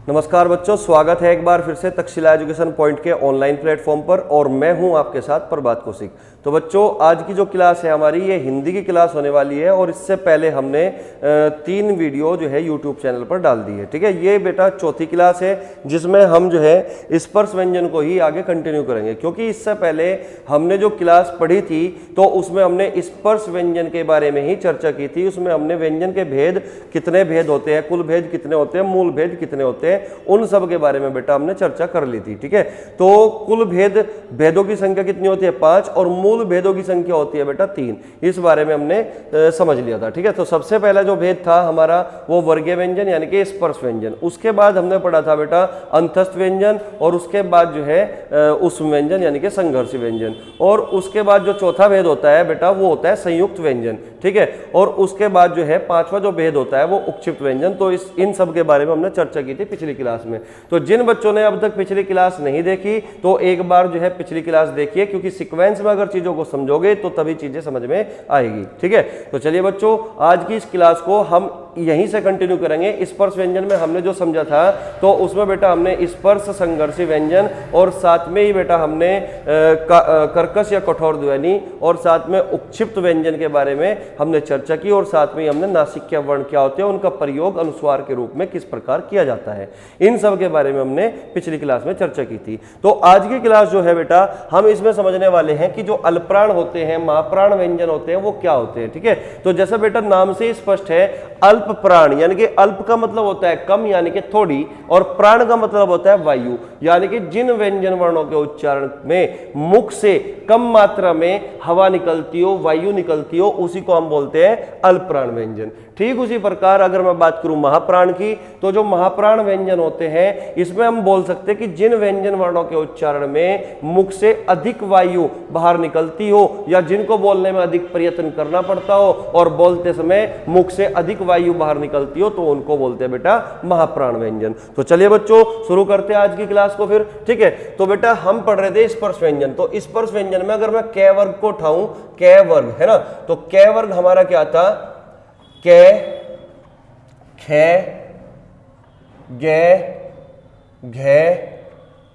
नमस्कार बच्चों, स्वागत है एक बार फिर से तक्षशिला एजुकेशन पॉइंट के ऑनलाइन प्लेटफॉर्म पर और मैं हूं आपके साथ प्रभात कौशिक। तो बच्चों, आज की जो क्लास है हमारी ये हिंदी की क्लास होने वाली है और इससे पहले हमने 3 वीडियो जो है यूट्यूब चैनल पर डाल दी है। ठीक है, ये बेटा चौथी क्लास है जिसमें हम जो है स्पर्श व्यंजन को ही आगे कंटिन्यू करेंगे, क्योंकि इससे पहले हमने जो क्लास पढ़ी थी तो उसमें हमने स्पर्श व्यंजन के बारे में ही चर्चा की थी। उसमें हमने व्यंजन के भेद, कितने भेद होते हैं, कुल भेद कितने होते हैं, मूल भेद कितने होते हैं, उन सब के बारे में बेटा हमने चर्चा कर ली थी। ठीक है, तो कुल भेदों की संख्या कितनी होती है 5 और मूल भेदों की संख्या होती है बेटा 3। इस बारे में हमने समझ लिया था। ठीक है, तो सबसे पहला जो भेद था हमारा वो वर्गीय व्यंजन यानी कि स्पर्श व्यंजन। उसके बाद हमने पढ़ा था बेटा अंतस्थ व्यंजन और उसके बाद जो है उस व्यंजन यानी कि संघर्षी व्यंजन। और उसके बाद जो चौथा भेद होता है बेटा वो होता है संयुक्त व्यंजन। ठीक है, और उसके बाद जो है 5वां जो भेद होता है वो उक्षिप्त व्यंजन। तो इन सब के बारे में हमने चर्चा की थी पिछली क्लास में। तो जिन बच्चों ने अब तक पिछली क्लास नहीं देखी तो एक बार जो है पिछली क्लास देखिए, क्योंकि सीक्वेंस में अगर चीजों को समझोगे तो तभी चीजें समझ में आएगी। ठीक है, तो चलिए बच्चों, आज की इस क्लास को हम यहीं से कंटिन्यू करेंगे। स्पर्श व्यंजन में हमने जो समझा था तो उसमें बेटा हमने स्पर्श संघर्षी व्यंजन और साथ में ही बेटा हमने कर्कश या कठोर ध्वनि और साथ में उक्षिप्त व्यंजन के बारे में हमने चर्चा की और साथ में ही हमने नासिक वर्ण क्या होते हैं, उनका प्रयोग अनुस्वार के रूप में किस प्रकार किया जाता है, इन सब के बारे में हमने पिछली क्लास में चर्चा की थी। तो आज की क्लास जो है बेटा हम इसमें समझने वाले हैं कि जो अल्पप्राण होते हैं, महाप्राण व्यंजन होते हैं वो क्या होते हैं। ठीक है, तो जैसा बेटा नाम से स्पष्ट है, अल्प प्राण यानी कि अल्प का मतलब होता है कम यानी कि थोड़ी, और प्राण का मतलब होता है वायु, यानी कि जिन व्यंजन वर्णों के उच्चारण में मुख से कम मात्रा में हवा निकलती हो, वायु निकलती हो, उसी को हम बोलते हैं अल्पप्राण व्यंजन। ठीक उसी प्रकार अगर मैं बात करूं महाप्राण की, तो जो महाप्राण व्यंजन होते हैं इसमें हम बोल सकते हैं कि जिन व्यंजन वर्णों के उच्चारण में मुख से अधिक वायु बाहर निकलती हो या जिनको बोलने में अधिक प्रयत्न करना पड़ता हो और बोलते समय मुख से अधिक वायु बाहर निकलती हो तो उनको बोलते हैं बेटा महाप्राण व्यंजन। तो चलिए बच्चों शुरू करते हैं आज की क्लास को फिर। ठीक है, तो बेटा हम पढ़ रहे थे स्पर्श व्यंजन। तो स्पर्श व्यंजन में अगर मैं क वर्ग को उठाऊं, क वर्ग है ना, तो क वर्ग हमारा क्या था, क, ख, ग, घ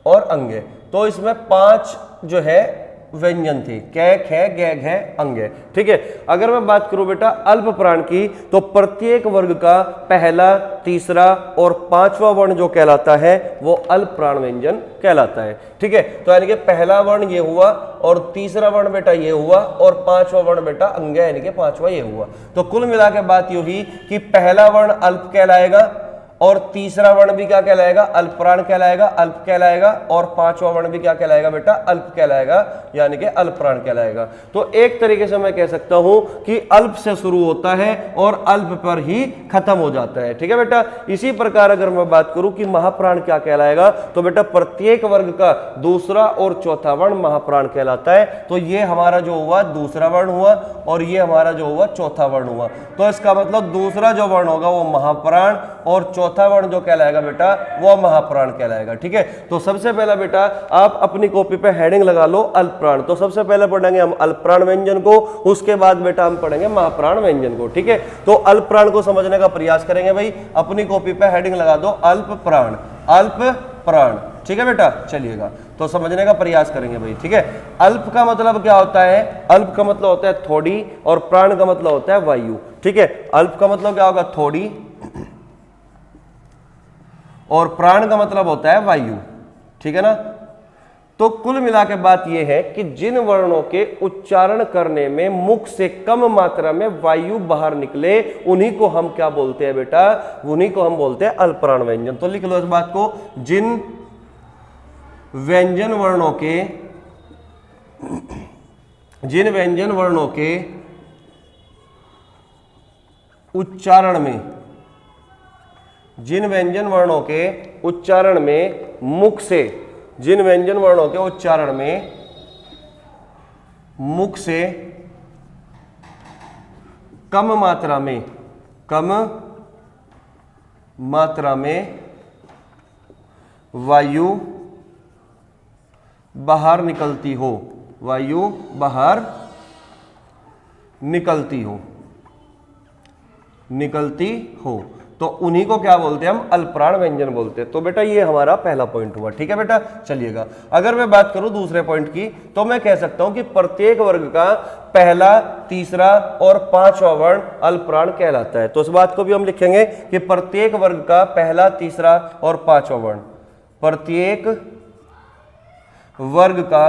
और अंगे। तो इसमें 5 जो है व्यंजन थी, क, ख, ग, घ, अंगे। ठीक है, अगर मैं बात करूं बेटा अल्प प्राण की, तो प्रत्येक वर्ग का पहला, तीसरा और 5वां वर्ण जो कहलाता है वो अल्प प्राण व्यंजन कहलाता है। ठीक है, तो यानी कि पहला वर्ण ये हुआ और तीसरा वर्ण बेटा ये हुआ और 5वां वर्ण बेटा अंग यानी कि 5वां ये हुआ। तो कुल मिला के बात ये हुई कि पहला वर्ण अल्प कहलाएगा और तीसरा वर्ण भी क्या कहलाएगा, अल्पप्राण कहलाएगा, अल्प कहलाएगा, और 5वां वर्ण भी क्या कहलाएगा बेटा, अल्प कहलाएगा, यानी कि अल्पप्राण कहलाएगा। तो एक तरीके से मैं कह सकता हूं कि अल्प से शुरू होता है और अल्प पर ही खत्म हो जाता है। ठीक है बेटा, इसी प्रकार अगर मैं बात करूं कि महाप्राण क्या कहलाएगा, तो बेटा प्रत्येक वर्ग का दूसरा और चौथा वर्ण महाप्राण कहलाता है। तो ये हमारा जो हुआ दूसरा वर्ण हुआ और ये हमारा जो हुआ चौथा वर्ण हुआ। तो इसका मतलब दूसरा जो वर्ण होगा वो महाप्राण और चौथा वर्ण जो कहलाएगा बेटा वो महाप्राण कहलाएगा। ठीक है, तो सबसे पहला बेटा आप अपनी कॉपी पे हेडिंग लगा लो अल्पप्राण। तो सबसे पहले पढ़ेंगे हम अल्पप्राण व्यंजन को, उसके बाद बेटा हम पढ़ेंगे महाप्राण व्यंजन को। ठीक है, तो अल्पप्राण को समझने का प्रयास करेंगे भाई। अपनी कॉपी पे हेडिंग लगा दो अल्पप्राण, अल्पप्राण। ठीक है बेटा, चलिएगा तो समझने का प्रयास करेंगे भाई। ठीक है, अल्प का मतलब क्या होता है, अल्प का मतलब होता है थोड़ी और प्राण का मतलब होता है वायु। ठीक है, अल्प का मतलब क्या होगा, थोड़ी, और प्राण का मतलब होता है वायु। ठीक है ना, तो कुल मिला के बात यह है कि जिन वर्णों के उच्चारण करने में मुख से कम मात्रा में वायु बाहर निकले उन्हीं को हम क्या बोलते हैं बेटा, उन्हीं को हम बोलते हैं अल्पप्राण व्यंजन। तो लिख लो इस बात को, जिन व्यंजन वर्णों के उच्चारण में, जिन व्यंजन वर्णों के उच्चारण में मुख से, जिन व्यंजन वर्णों के उच्चारण में मुख से कम मात्रा में वायु बाहर निकलती हो, वायु बाहर निकलती हो, तो उन्हीं को क्या बोलते हैं हम, अल्पप्राण व्यंजन बोलते हैं। तो बेटा ये हमारा पहला पॉइंट हुआ, ठीक है बेटा। चलिएगा, अगर मैं बात करूं दूसरे पॉइंट की, तो मैं कह सकता हूं कि प्रत्येक वर्ग का पहला, तीसरा और पांचवा वर्ण अल्पप्राण कहलाता है। तो इस बात को भी हम लिखेंगे कि प्रत्येक वर्ग का पहला, तीसरा और पांचवा वर्ण, प्रत्येक वर्ग का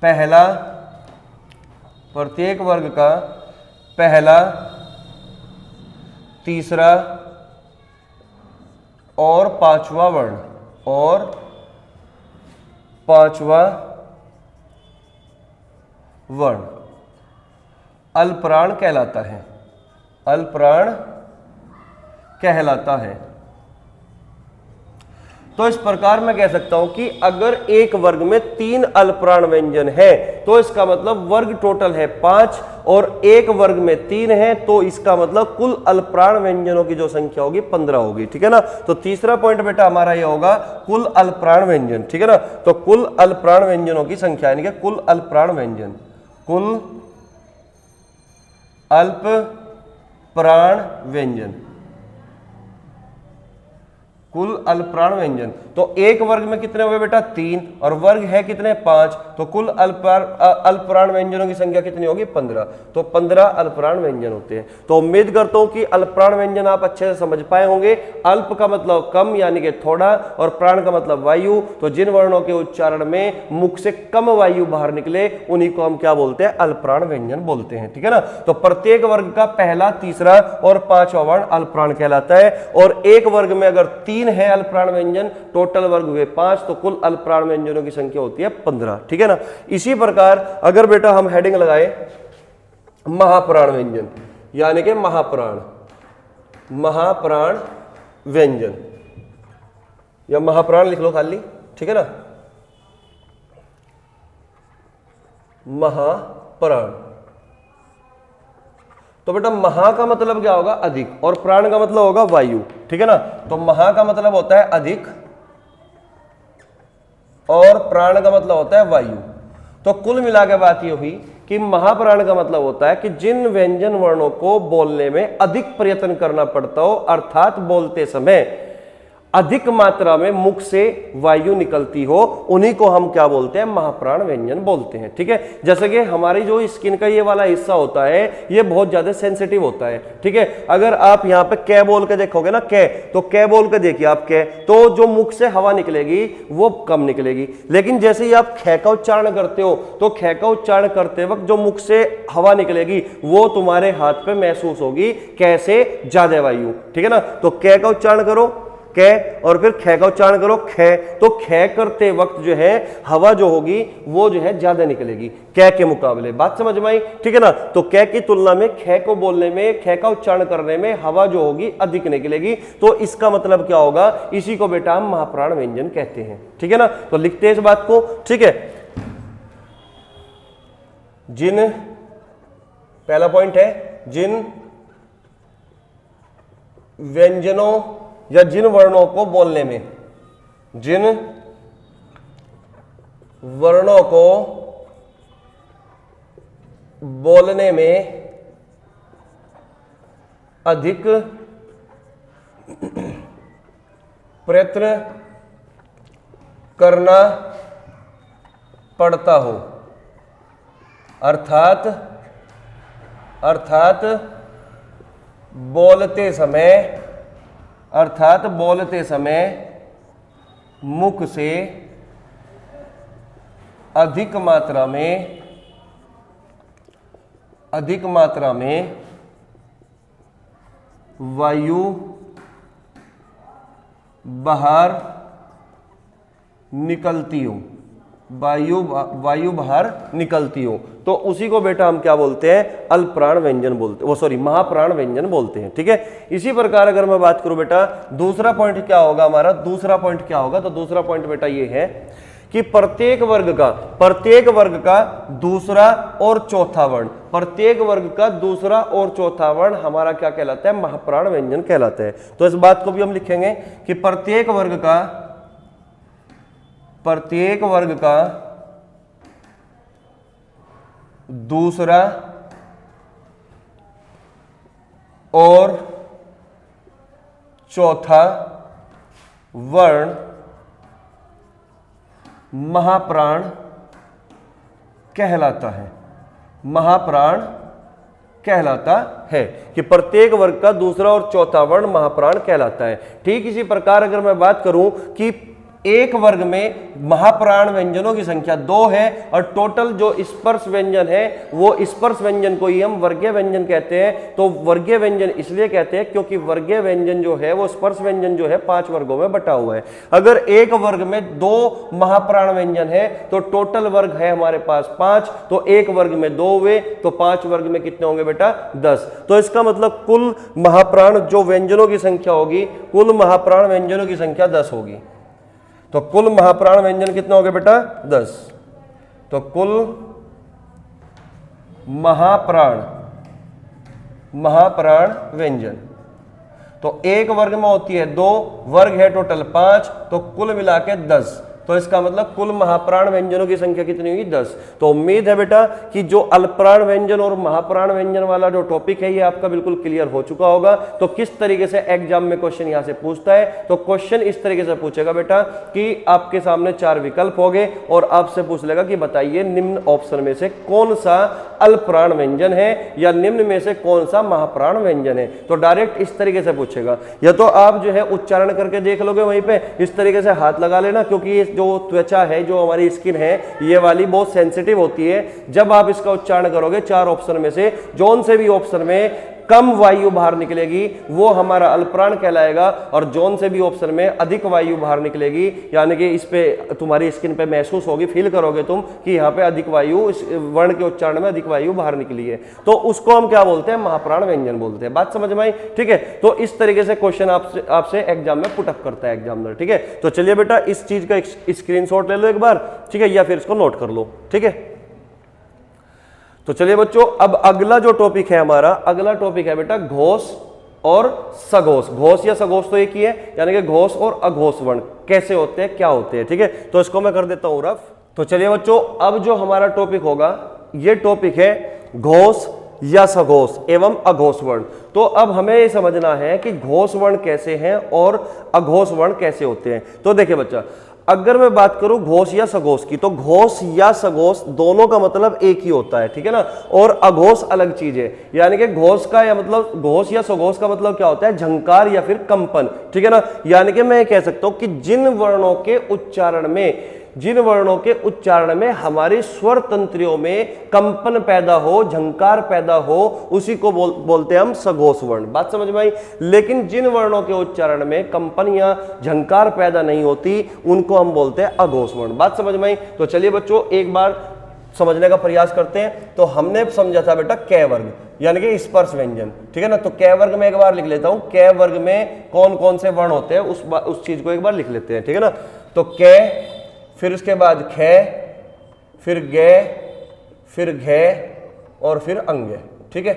पहला, प्रत्येक वर्ग का पहला, तीसरा और पांचवा वर्ण, और पांचवा वर्ण अल्पप्राण कहलाता है, अल्पप्राण कहलाता है। तो इस प्रकार मैं कह सकता हूं कि अगर एक वर्ग में 3 अल्पप्राण व्यंजन है तो इसका मतलब वर्ग टोटल है 5, और एक वर्ग में 3 है तो इसका मतलब कुल अल्पप्राण व्यंजनों की जो संख्या होगी 15 होगी, ठीक है ना। तो तीसरा पॉइंट बेटा हमारा ये होगा कुल अल्पप्राण व्यंजन, ठीक है ना। तो कुल अल्पप्राण व्यंजनों की संख्या, यानी कि कुल अल्पप्राण व्यंजन, कुल अल्पप्राण व्यंजन, कुल अल्पप्राण व्यंजन। तो एक वर्ग में कितने हुए बेटा, 3, और वर्ग है कितने, 5, तो कुल अल्पप्राण व्यंजनों की संख्या कितनी होगी, 15। तो 15 अल्पप्राण व्यंजन होते हैं। तो उम्मीद करता हूं कि अल्पप्राण व्यंजन आप अच्छे से समझ पाए होंगे। अल्प का मतलब कम यानी कि थोड़ा, और प्राण का मतलब वायु। तो जिन वर्णों के उच्चारण में मुख से कम वायु बाहर निकले उन्हीं को हम क्या बोलते हैं, अल्पप्राण व्यंजन बोलते हैं, ठीक है ना। तो प्रत्येक वर्ग का पहला, तीसरा और पांचवा वर्ण अल्पप्राण कहलाता है। और एक वर्ग में अगर 3 है अल्पप्राण व्यंजन, टोटल वर्ग हुए 5, तो कुल अल्पप्राण व्यंजनों की संख्या होती है 15, ठीक है ना। इसी प्रकार अगर बेटा हम हेडिंग लगाए महाप्राण व्यंजन, यानी कि महाप्राण, महाप्राण व्यंजन, या महाप्राण लिख लो खाली, ठीक है ना, महाप्राण। तो बेटा महा का मतलब क्या होगा, अधिक, और प्राण का मतलब होगा वायु, ठीक है ना। तो महा का मतलब होता है अधिक और प्राण का मतलब होता है वायु। तो कुल मिला के बात ये हुई कि महाप्राण का मतलब होता है कि जिन व्यंजन वर्णों को बोलने में अधिक प्रयत्न करना पड़ता हो, अर्थात बोलते समय अधिक मात्रा में मुख से वायु निकलती हो, उन्हीं को हम क्या बोलते हैं, महाप्राण व्यंजन बोलते हैं, ठीक है। जैसे कि हमारी जो स्किन का ये वाला हिस्सा होता है ये बहुत ज्यादा सेंसिटिव होता है, ठीक है। अगर आप यहाँ पे कै बोल के देखोगे ना, कै, तो कै बोल के देखिए आप, कै, तो जो मुख से हवा निकलेगी वो कम निकलेगी। लेकिन जैसे ही आप खे का उच्चारण करते हो तो खे का उच्चारण करते वक्त जो मुख से हवा निकलेगी वो तुम्हारे हाथ पे महसूस होगी, कैसे, ज्यादा वायु, ठीक है ना। तो कै का उच्चारण करो, कै, और फिर खे का उच्चारण करो, खे, तो खे करते वक्त जो है हवा जो होगी वो जो है ज्यादा निकलेगी कै के मुकाबले। बात समझ में आई, ठीक है ना। तो कै की तुलना में खे को बोलने में, खे का उच्चारण करने में हवा जो होगी अधिक निकलेगी। तो इसका मतलब क्या होगा, इसी को बेटा हम महाप्राण व्यंजन कहते हैं, ठीक है ना। तो लिखते हैं इस बात को, ठीक है। जिन, पहला पॉइंट है, जिन व्यंजनों या जिन वर्णों को बोलने में, जिन वर्णों को बोलने में अधिक प्रयत्न करना पड़ता हो, अर्थात बोलते समय मुख से अधिक मात्रा में वायु बाहर निकलती हो, वायु बाहर निकलती हो, तो उसी को बेटा हम क्या बोलते हैं, अल्पप्राण व्यंजन बोलते, वो सॉरी महाप्राण व्यंजन बोलते हैं, ठीक है। इसी प्रकार अगर मैं बात करूं बेटा दूसरा पॉइंट क्या होगा हमारा, दूसरा पॉइंट क्या होगा, तो दूसरा पॉइंट बेटा ये है कि प्रत्येक वर्ग का दूसरा और चौथा वर्ण, प्रत्येक वर्ग का दूसरा और चौथा वर्ण हमारा क्या कहलाता है, महाप्राण व्यंजन कहलाता है। तो इस बात को भी हम लिखेंगे कि प्रत्येक वर्ग का दूसरा और चौथा वर्ण महाप्राण कहलाता है। महाप्राण कहलाता है कि प्रत्येक वर्ग का दूसरा और चौथा वर्ण महाप्राण कहलाता है। ठीक इसी प्रकार अगर मैं बात करूं कि एक वर्ग में महाप्राण व्यंजनों की संख्या 2 है और टोटल जो स्पर्श व्यंजन है वो स्पर्श व्यंजन को ही हम वर्गीय व्यंजन कहते हैं। तो वर्गीय व्यंजन इसलिए कहते हैं क्योंकि वर्गीय व्यंजन जो है वो स्पर्श व्यंजन जो है 5 वर्गों में बटा हुआ है। अगर एक वर्ग में 2 महाप्राण व्यंजन है तो टोटल वर्ग है हमारे पास 5, तो एक वर्ग में 2 हुए तो 5 वर्ग में कितने होंगे बेटा 10। तो इसका मतलब कुल महाप्राण जो व्यंजनों की संख्या होगी, कुल महाप्राण व्यंजनों की संख्या 10 होगी। तो कुल महाप्राण व्यंजन कितने हो गए बेटा 10। तो कुल महाप्राण व्यंजन तो एक वर्ग में होती है 2, वर्ग है टोटल 5, तो कुल मिला के 10। तो इसका मतलब कुल महाप्राण व्यंजनों की संख्या कितनी हुई 10। तो उम्मीद है बेटा कि जो अल्पप्राण व्यंजन और महाप्राण व्यंजन वाला जो टॉपिक है ये आपका बिल्कुल क्लियर हो चुका होगा। तो किस तरीके से एग्जाम में क्वेश्चन यहां से पूछता है, तो क्वेश्चन इस तरीके से पूछेगा बेटा कि आपके सामने 4 विकल्प होंगे और आपसे पूछ लेगा कि बताइए निम्न ऑप्शन में से कौन सा अल्पप्राण व्यंजन है या निम्न में से कौन सा महाप्राण व्यंजन है। तो डायरेक्ट इस तरीके से पूछेगा, या तो आप जो है उच्चारण करके देख लोगे वहीं पे, इस तरीके से हाथ लगा लेना क्योंकि जो त्वचा है, जो हमारी स्किन है, ये वाली बहुत सेंसिटिव होती है। जब आप इसका उच्चारण करोगे 4 ऑप्शन में से जोन से भी ऑप्शन में कम वायु बाहर निकलेगी वो हमारा अल्पप्राण कहलाएगा, और जोन से भी ऑप्शन में अधिक वायु बाहर निकलेगी, यानी कि इस पे तुम्हारी स्किन पे महसूस होगी, फील करोगे तुम कि यहाँ पे अधिक वायु, इस वर्ण के उच्चारण में अधिक वायु बाहर निकली है, तो उसको हम क्या बोलते हैं महाप्राण व्यंजन बोलते हैं। बात समझ में आई? ठीक है, तो इस तरीके से क्वेश्चन आपसे एग्जाम में पुटअप करता है एग्जामिनर। ठीक है, तो चलिए बेटा इस चीज का स्क्रीनशॉट ले लो एक बार, ठीक है, या फिर इसको नोट कर लो। ठीक है, तो चलिए बच्चों अब अगला जो टॉपिक है हमारा, अगला टॉपिक है बेटा घोष और सघोष। घोष या सघोष तो एक ही है, यानी कि घोष और अघोष वर्ण कैसे होते हैं, क्या होते हैं। ठीक है, तो इसको मैं कर देता हूं रफ। तो चलिए बच्चों अब जो हमारा टॉपिक होगा ये टॉपिक है घोष या सघोष एवं अघोष वर्ण। तो अब हमें ये समझना है कि घोष वर्ण कैसे हैं और अघोष वर्ण कैसे होते हैं। तो देखिए बच्चा, अगर मैं बात करूं घोष या सघोष की, तो घोष या सघोष दोनों का मतलब एक ही होता है, ठीक है ना, और अघोष अलग चीज है। यानी कि घोष का या मतलब घोष या सघोष का मतलब क्या होता है, झंकार या फिर कंपन, ठीक है ना। यानी कि मैं कह सकता हूं कि जिन वर्णों के उच्चारण में हमारी स्वर तंत्रियों में कंपन पैदा हो, झंकार पैदा हो, उसी को बोलते हैं हम सघोष वर्ण। बात समझ में आई? लेकिन जिन वर्णों के उच्चारण में कंपन या झंकार पैदा नहीं होती उनको हम बोलते हैं अघोष वर्ण। बात समझ में आई? तो चलिए बच्चों एक बार समझने का प्रयास करते हैं। तो हमने समझा था बेटा कै वर्ग यानी कि स्पर्श व्यंजन, ठीक है ना। तो कै वर्ग में एक बार लिख लेता हूं, कै वर्ग में कौन कौन से वर्ण होते हैं उस चीज को एक बार लिख लेते हैं, ठीक है ना। तो कै, फिर उसके बाद खे, फिर गे, फिर घे और फिर अंगे, ठीक है।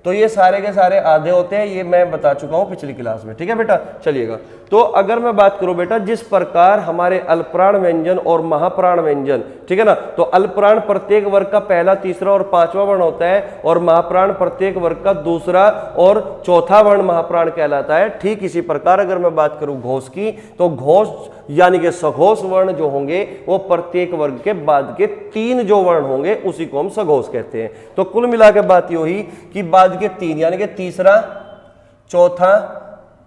तो ये सारे के सारे आधे होते हैं, ये मैं बता चुका हूं पिछली क्लास में, ठीक है बेटा। चलिएगा, तो अगर मैं बात करूं बेटा जिस प्रकार हमारे अल्पप्राण व्यंजन और महाप्राण व्यंजन, ठीक है ना, तो अल्पप्राण प्रत्येक वर्ग का पहला, तीसरा और पांचवा वर्ण होता है और महाप्राण प्रत्येक वर्ग का दूसरा और चौथा वर्ण महाप्राण कहलाता है। ठीक इसी प्रकार अगर मैं बात करूं घोष की, तो घोष यानी कि सघोष वर्ण जो होंगे वो प्रत्येक वर्ग के बाद के 3 जो वर्ण होंगे उसी को हम सघोष कहते हैं। तो कुल मिला के बात ये हुई कि बाद के 3 यानी कि तीसरा, चौथा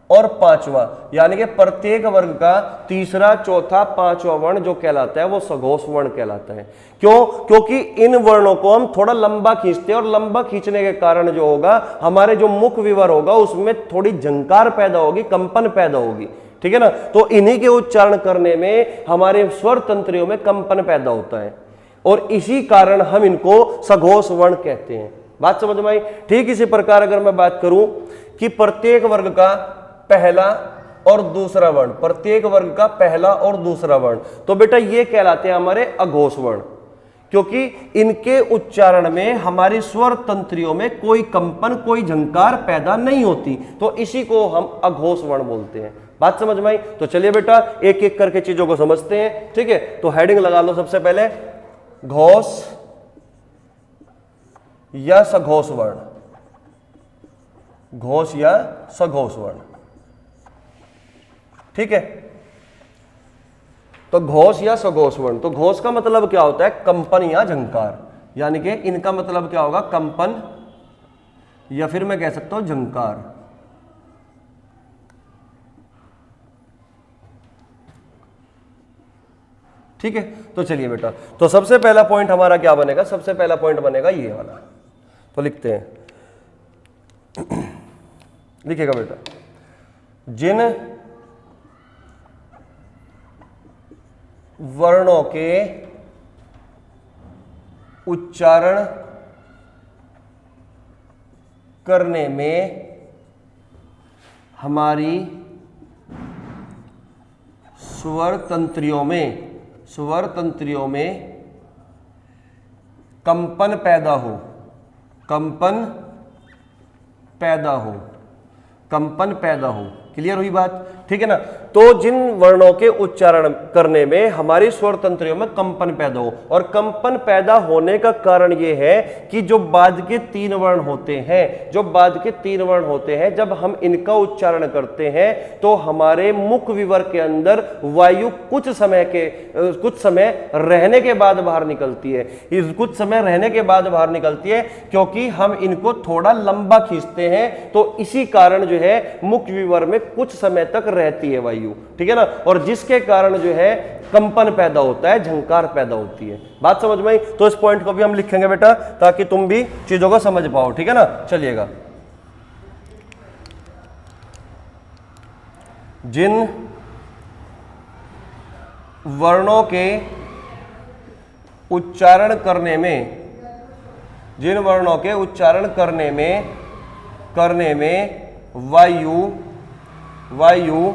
और पांचवा, यानी कि प्रत्येक वर्ग का तीसरा, चौथा, पांचवा वर्ण जो कहलाता है वो सघोष वर्ण कहलाता है। क्यों? क्योंकि इन वर्णों को हम थोड़ा लंबा खींचते हैं और लंबा खींचने के कारण जो होगा हमारे जो मुख विवर होगा उसमें थोड़ी झंकार पैदा होगी, कंपन पैदा होगी, ठीक है ना। तो इन्हीं के उच्चारण करने में हमारे स्वर तंत्रियों में कंपन पैदा होता है और इसी कारण हम इनको सघोष वर्ण कहते हैं। बात समझ में आई? ठीक इसी प्रकार अगर मैं बात करूं कि प्रत्येक वर्ग का पहला और दूसरा वर्ण, प्रत्येक वर्ग का पहला और दूसरा वर्ण, तो बेटा ये कहलाते हैं हमारे अघोष वर्ण, क्योंकि इनके उच्चारण में हमारी स्वर तंत्रियों में कोई कंपन, कोई झंकार पैदा नहीं होती, तो इसी को हम अघोष वर्ण बोलते हैं। बात समझ में आई? तो चलिए बेटा एक एक करके चीजों को समझते हैं, ठीक है। तो हेडिंग लगा लो सबसे पहले, घोष या सघोष वर्ण, घोष या सघोष वर्ण। ठीक है, तो घोष या सघोष वर्ण। तो घोष का मतलब क्या होता है? कंपन या झंकार, यानी कि इनका मतलब क्या होगा? कंपन या फिर मैं कह सकता हूं झंकार। ठीक है, तो चलिए बेटा, तो सबसे पहला पॉइंट हमारा क्या बनेगा? सबसे पहला पॉइंट बनेगा ये वाला। तो लिखते हैं, लिखिएगा बेटा, जिन वर्णों के उच्चारण करने में हमारी स्वर तंत्रियों में कंपन पैदा हो, कंपन पैदा हो। क्लियर हुई बात? ठीक है ना। तो जिन वर्णों के उच्चारण करने में हमारी स्वर तंत्रियों में कंपन पैदा हो, और कंपन पैदा होने का कारण यह है कि जो बाद के तीन वर्ण होते हैं, जब हम इनका उच्चारण करते हैं तो हमारे मुख विवर के अंदर वायु कुछ समय रहने के बाद बाहर निकलती है। कुछ समय रहने के बाद बाहर निकलती है क्योंकि हम इनको थोड़ा लंबा खींचते हैं, तो इसी कारण जो है मुख विवर में कुछ समय तक रहती है वायु। ठीक है ना, और जिसके कारण जो है कंपन पैदा होता है, झंकार पैदा होती है। बात समझ में आई? तो इस पॉइंट को भी हम लिखेंगे बेटा, ताकि तुम भी चीजों को समझ पाओ। ठीक है ना, चलिएगा। जिन वर्णों के उच्चारण करने में वायु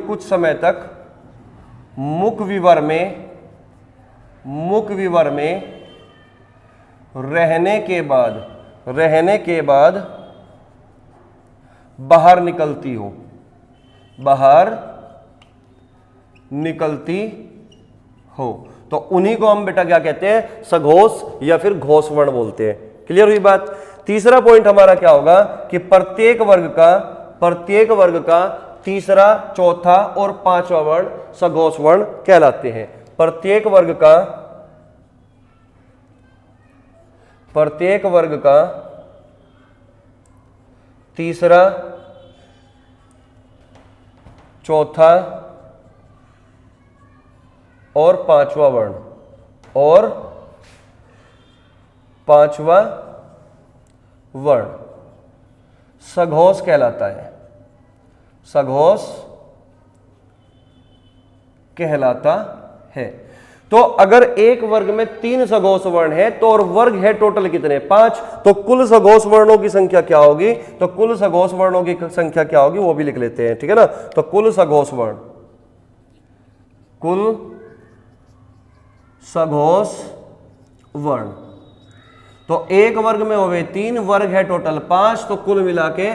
कुछ समय तक मुख विवर में रहने के बाद बाहर निकलती हो, तो उन्हीं को हम बेटा क्या कहते हैं? सघोष या फिर घोष वर्ण बोलते हैं। क्लियर हुई बात? तीसरा पॉइंट हमारा क्या होगा कि प्रत्येक वर्ग का तीसरा, चौथा और पांचवा वर्ण सघोष वर्ण कहलाते हैं। प्रत्येक वर्ग का तीसरा, चौथा और पांचवा वर्ण सघोष कहलाता है। तो अगर एक वर्ग में 3 सघोष वर्ण है तो और वर्ग है टोटल कितने? 5। तो कुल सघोष वर्णों की संख्या क्या होगी? वो भी लिख लेते हैं। ठीक है ना, तो कुल सघोष वर्ण, तो एक वर्ग में हो गए 3, वर्ग है टोटल 5, तो कुल मिला के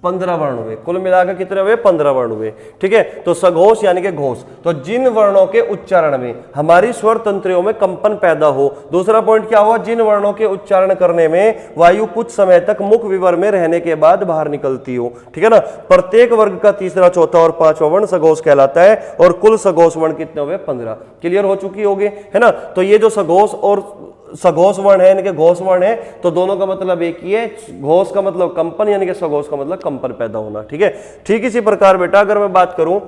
15 वर्ण हुए। कुल मिलाकर कितने हुए? 15 वर्ण हुए। ठीक है, तो सघोष यानी कि घोष। तो जिन वर्णों के उच्चारण में हमारी स्वर तंत्रियों में कंपन पैदा हो। दूसरा पॉइंट क्या हुआ? जिन वर्णों के उच्चारण करने में वायु कुछ समय तक मुख विवर में रहने के बाद बाहर निकलती हो। ठीक है ना, प्रत्येक वर्ग का तीसरा, चौथा और पांचवा वर्ण सघोष कहलाता है, और कुल सघोष वर्ण कितने हुए? 15। क्लियर हो चुकी होगी, है ना। तो ये जो सघोष वर्ण है, इनके घोष वर्ण है, तो दोनों का मतलब एक ही है। घोष का मतलब कंपन, यानी कि सघोष का मतलब कंपन पैदा होना। ठीक है, ठीक इसी प्रकार बेटा अगर मैं बात करूं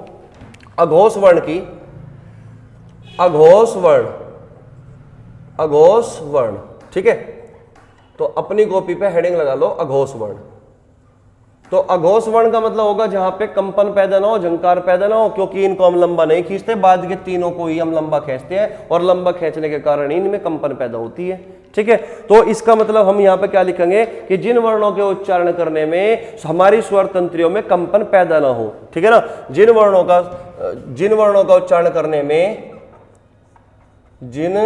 अघोष वर्ण की, अघोष वर्ण, ठीक है, तो अपनी कॉपी पे हेडिंग लगा लो अघोष वर्ण। तो अघोष वर्ण का मतलब होगा जहां पे कंपन पैदा ना हो, झंकार पैदा ना हो, क्योंकि इनको हम लंबा नहीं खींचते, बाद के तीनों को ही हम लंबा खींचते हैं, और लंबा खींचने के कारण इनमें कंपन पैदा होती है। ठीक है, तो इसका मतलब हम यहाँ पे क्या लिखेंगे कि जिन वर्णों के उच्चारण करने में हमारी स्वर तंत्रियों में कंपन पैदा ना हो। ठीक है ना, जिन वर्णों का उच्चारण करने में, जिन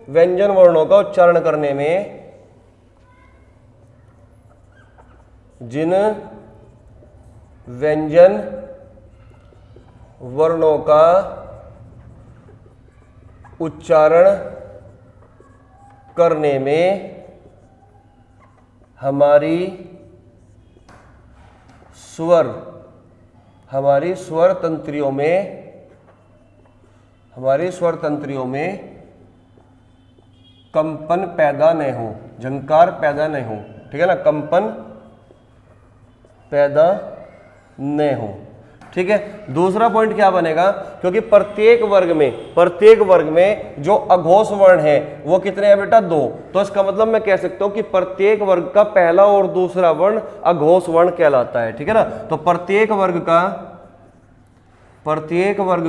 व्यंजन वर्णों का उच्चारण करने में, जिन व्यंजन वर्णों का उच्चारण करने में हमारी स्वर तंत्रियों में कंपन पैदा नहीं हो, झंकार पैदा नहीं हो, ठीक है ना, कंपन पैदा नहीं हो, ठीक है। दूसरा पॉइंट क्या बनेगा, क्योंकि प्रत्येक वर्ग में जो अघोष वर्ण है वो कितने हैं बेटा, 2। तो इसका मतलब मैं कह सकता हूं कि प्रत्येक वर्ग का पहला और दूसरा वर्ण अघोष वर्ण कहलाता है, ठीक है ना। तो प्रत्येक वर्ग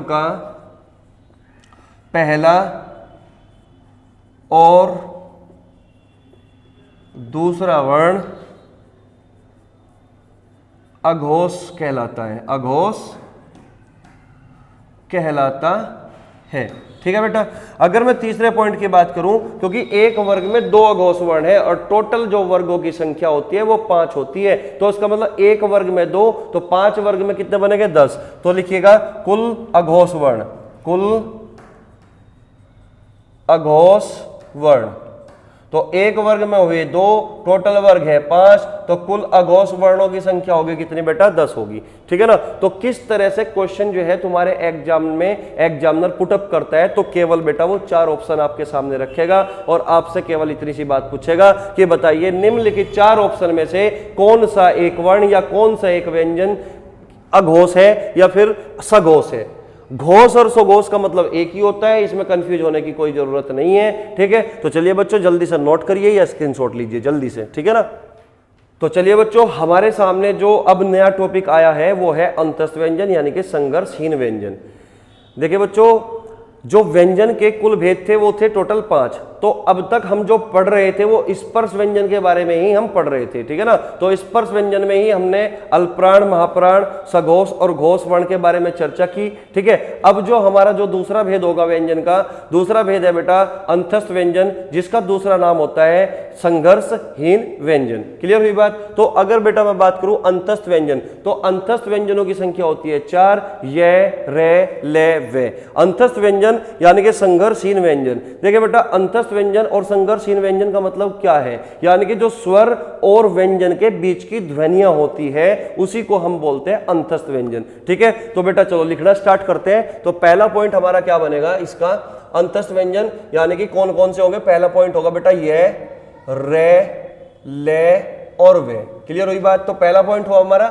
का पहला और दूसरा वर्ण अघोष कहलाता है, ठीक है बेटा। अगर मैं तीसरे पॉइंट की बात करूं, क्योंकि एक वर्ग में 2 अघोष वर्ण है और टोटल जो वर्गों की संख्या होती है वो 5 होती है, तो इसका मतलब एक वर्ग में 2, तो 5 वर्ग में कितने बनेंगे, 10। तो लिखिएगा कुल अघोष वर्ण। तो एक वर्ग में हुए 2, टोटल वर्ग है 5, तो कुल अघोष वर्णों की संख्या होगी कितनी बेटा, 10 होगी, ठीक है ना। तो किस तरह से क्वेश्चन जो है तुम्हारे एग्जाम में एग्जामिनर पुटअप करता है, तो केवल बेटा वो 4 ऑप्शन आपके सामने रखेगा और आपसे केवल इतनी सी बात पूछेगा कि बताइए निम्नलिखित 4 ऑप्शन में से कौन सा एक वर्ण या कौन सा एक व्यंजन अघोष है या फिर सघोष है। घोष और सघोष का मतलब एक ही होता है, इसमें कंफ्यूज होने की कोई जरूरत नहीं है, ठीक है। तो चलिए बच्चों जल्दी से नोट करिए या स्क्रीनशॉट लीजिए जल्दी से, ठीक है ना। तो चलिए बच्चों हमारे सामने जो अब नया टॉपिक आया है वो है अंतस्थ व्यंजन यानी कि संघर्षहीन व्यंजन। देखिए बच्चों जो व्यंजन के कुल भेद थे वो थे टोटल 5। तो अब तक हम जो पढ़ रहे थे वो स्पर्श व्यंजन के बारे में ही हम पढ़ रहे थे, ठीक है ना। तो स्पर्श व्यंजन में ही हमने अल्पप्राण, महाप्राण, सघोष और घोष वर्ण के बारे में चर्चा की, ठीक है। अब जो हमारा जो दूसरा भेद होगा व्यंजन का, दूसरा भेद है बेटा अंतस्थ व्यंजन, जिसका दूसरा नाम होता है संघर्षहीन व्यंजन। क्लियर हुई बात। तो अगर बेटा मैं बात करूं अंतस्थ व्यंजन, तो अंतस्थ व्यंजनों की संख्या होती है 4, य, रे, ले, वे। अंतस्थ व्यंजन यानी कि संघर्षहीन व्यंजन। देखिए बेटा अंतस्थ व्यंजन और संघर्षहीन व्यंजन का मतलब क्या है, यानी कि जो स्वर और व्यंजन के बीच की ध्वनियां होती है उसी को हम बोलते हैं अंतस्थ व्यंजन, ठीक है। तो बेटा चलो लिखना स्टार्ट करते हैं। तो पहला पॉइंट हमारा क्या बनेगा इसका, अंतस्थ व्यंजन यानी कि कौन कौन से होंगे। पहला पॉइंट होगा बेटा ये, रे, ले और वे। क्लियर हुई बात। तो पहला पॉइंट हुआ हमारा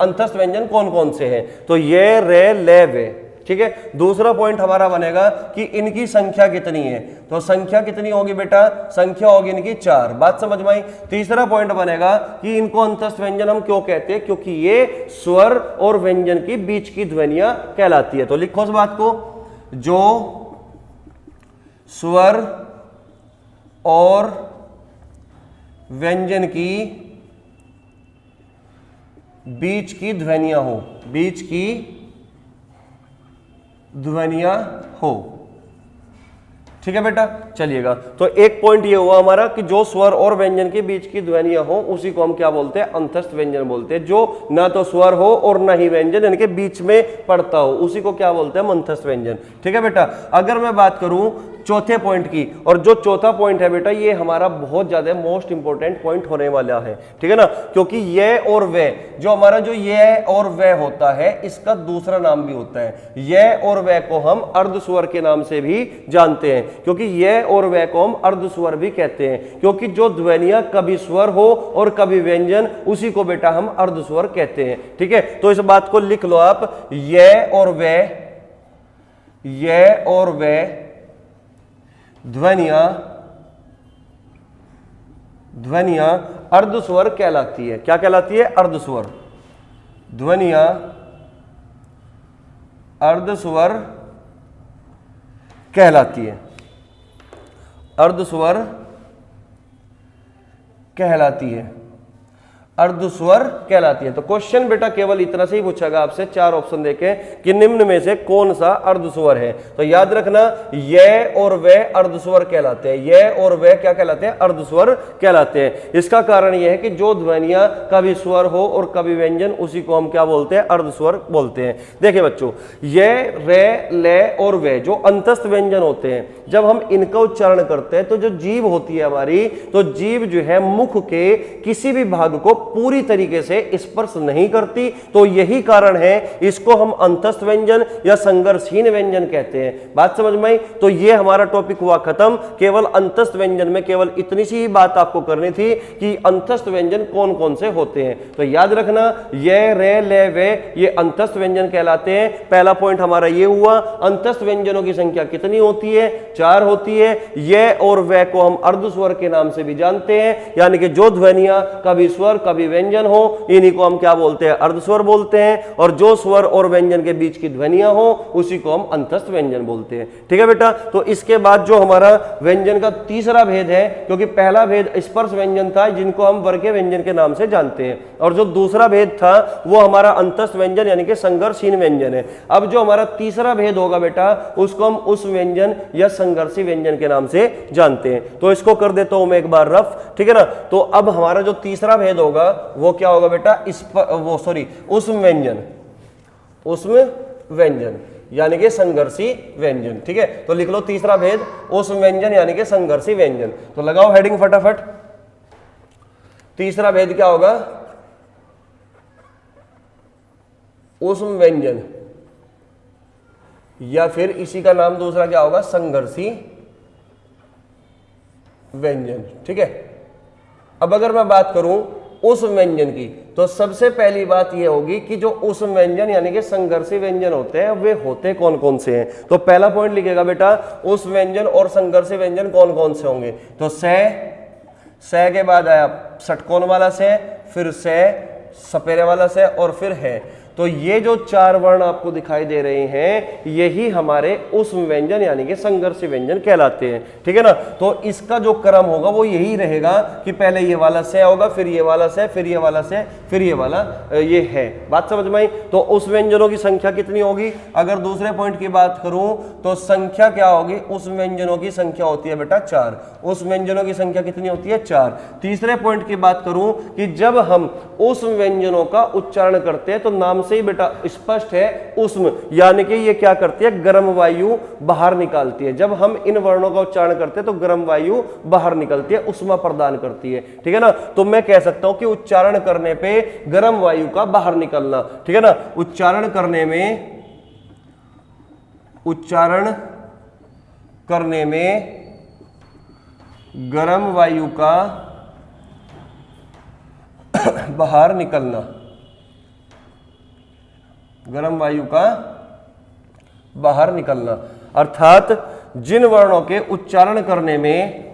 अंतस्थ व्यंजन कौन कौन से हैं, तो ये, रे, ले, वे, ठीक है। दूसरा पॉइंट हमारा बनेगा कि इनकी संख्या कितनी है, तो संख्या कितनी होगी बेटा, संख्या होगी इनकी 4। बात समझ में आई। तीसरा पॉइंट बनेगा कि इनको अंतस्थ व्यंजन हम क्यों कहते हैं, क्योंकि ये स्वर और व्यंजन के बीच की ध्वनियां कहलाती है। तो लिखो इस बात को, जो स्वर और व्यंजन की बीच की ध्वनियां हो, बीच की ध्वनियां हो, ठीक है बेटा। चलिएगा तो एक पॉइंट ये हुआ हमारा कि जो स्वर और व्यंजन के बीच की ध्वनियां हो उसी को हम क्या बोलते हैं, अंतस्थ व्यंजन बोलते हैं। जो ना तो स्वर हो और ना ही व्यंजन यानी कि बीच में पड़ता हो उसी को क्या बोलते हैं, अंतस्थ व्यंजन, ठीक है बेटा। अगर मैं बात करूं चौथे पॉइंट की, और जो चौथा पॉइंट है बेटा ये हमारा बहुत ज्यादा मोस्ट इंपॉर्टेंट पॉइंट होने वाला है, ठीक है ना। क्योंकि ये और वे, जो हमारा जो ये और वे होता है इसका दूसरा नाम भी होता है। ये और वे को हम अर्धस्वर के नाम से भी जानते हैं, क्योंकि ये और वे को हम अर्धस्वर भी कहते हैं, क्योंकि जो ध्वनियां कभी स्वर हो और कभी व्यंजन उसी को बेटा हम अर्धस्वर कहते हैं, ठीक है। तो इस बात को लिख लो आप, ये और वे ध्वनियां अर्धस्वर कहलाती है। क्या कहलाती है, अर्धस्वर। ध्वनियां अर्धस्वर कहलाती है, अर्धस्वर कहलाती है। अर्धस्वर कहलाती है। तो क्वेश्चन बेटा केवल इतना से ही पूछेगा आपसे, 4 ऑप्शन देके कि निम्न में से कौन सा अर्धस्वर है। तो याद रखना ये और वे अर्धस्वर कहलाते हैं, ये और वे क्या कहलाते हैं, अर्धस्वर कहलाते हैं। इसका कारण यह है कि जो ध्वनियां कभी स्वर हो और कभी व्यंजन, उसी को हम क्या बोलते हैं, अर्धस्वर बोलते हैं। देखिए बच्चों, ये, रे, ले और वे जो अंतस्थ व्यंजन होते हैं, जब हम इनका उच्चारण करते हैं तो जो जीभ होती है हमारी, तो जीभ जो है मुख के किसी भी भाग को पूरी तरीके से स्पर्श नहीं करती। तो यही कारण है इसको हम अंतस्थ व्यंजन या संघर्षहीन व्यंजन कहते हैं। बात समझ में आई? तो ये हमारा टॉपिक हुआ खत्म। केवल अंतस्थ व्यंजन में केवल इतनी सी ही बात आपको करनी थी कि अंतस्थ व्यंजन कौन कौन से होते हैं। तो याद रखना ये, रे, ले, वे ये अंतस्थ व्यंजन कहलाते हैं। पहला पॉइंट हमारा ये हुआ, अंतस्थ व्यंजनों की संख्या कितनी होती है, 4 होती है। ये और वे को हम अर्धस्वर के नाम से भी जानते हैं, यानी कि जो ध्वनियां कभी स्वर कभी व्यंजन हो, इन्हीं को हम क्या बोलते हैं, अर्धस्वर बोलते हैं। और जो स्वर और व्यंजन के बीच की ध्वनियां हो, उसी को हम अंतस्थ व्यंजन बोलते हैं। ठीक है बेटा। तो इसके बाद जो हमारा व्यंजन का तीसरा भेद है, क्योंकि पहला भेद स्पर्श व्यंजन था जिनको हम वर्गीय व्यंजन के नाम से जानते हैं, और जो दूसरा भेद था वो हमारा अंतस्थ व्यंजन यानी कि संघर्षहीन व्यंजन है। अब जो हमारा तीसरा भेद होगा बेटा, उसको हम उस व्यंजन या संघर्षी व्यंजन के नाम से जानते हैं। तो इसको कर देता हूं मैं एक बार रफ, ठीक है ना। तो अब हमारा जो तीसरा भेद होगा वो क्या होगा बेटा, उसम व्यंजन, उसम व्यंजन यानी कि संघर्षी व्यंजन। ठीक है, तो लिख लो तीसरा भेद उसम व्यंजन यानी कि संघर्षी व्यंजन। तो लगाओ हेडिंग फटाफट। तीसरा भेद क्या होगा, उसम व्यंजन, या फिर इसी का नाम दूसरा क्या होगा, संघर्षी व्यंजन। ठीक है। अब अगर मैं बात करूं उस व्यंजन की, तो सबसे पहली बात यह होगी कि जो उस व्यंजन यानी कि संघर्षी व्यंजन होते हैं वे होते कौन कौन से हैं। तो पहला पॉइंट लिखेगा बेटा, उस व्यंजन और संघर्षी व्यंजन कौन कौन से होंगे। तो से के बाद आया षटकोण वाला से, फिर से सपेरे वाला से, और फिर है। तो ये जो 4 वर्ण आपको दिखाई दे रहे हैं, यही हमारे उस व्यंजन यानी कि संघर्षी व्यंजन कहलाते हैं। ठीक है ना। तो इसका जो क्रम होगा वो यही रहेगा कि पहले ये वाला से होगा, फिर ये वाला से, फिर ये वाला से, फिर ये वाला ये है। बात समझ में आई? तो उस व्यंजनों की संख्या कितनी होगी? अगर दूसरे पॉइंट की बात करूं तो संख्या क्या होगी, उस व्यंजनों की संख्या होती है बेटा 4। उस व्यंजनों की संख्या कितनी होती है, 4। तीसरे पॉइंट की बात करूं कि जब हम उस व्यंजनों का उच्चारण करते हैं तो नाम से ही बेटा स्पष्ट है, उष्म, यानी कि ये क्या करती है, गर्म वायु बाहर निकालती है। जब हम इन वर्णों का उच्चारण करते हैं तो गर्म वायु बाहर निकलती है, उष्मा प्रदान करती है। ठीक है ना। तो मैं कह सकता हूं कि उच्चारण करने पे गर्म वायु का बाहर निकलना, ठीक है ना, उच्चारण करने में गर्म वायु का बाहर निकलना, गर्म वायु का बाहर निकलना, अर्थात जिन वर्णों के उच्चारण करने में,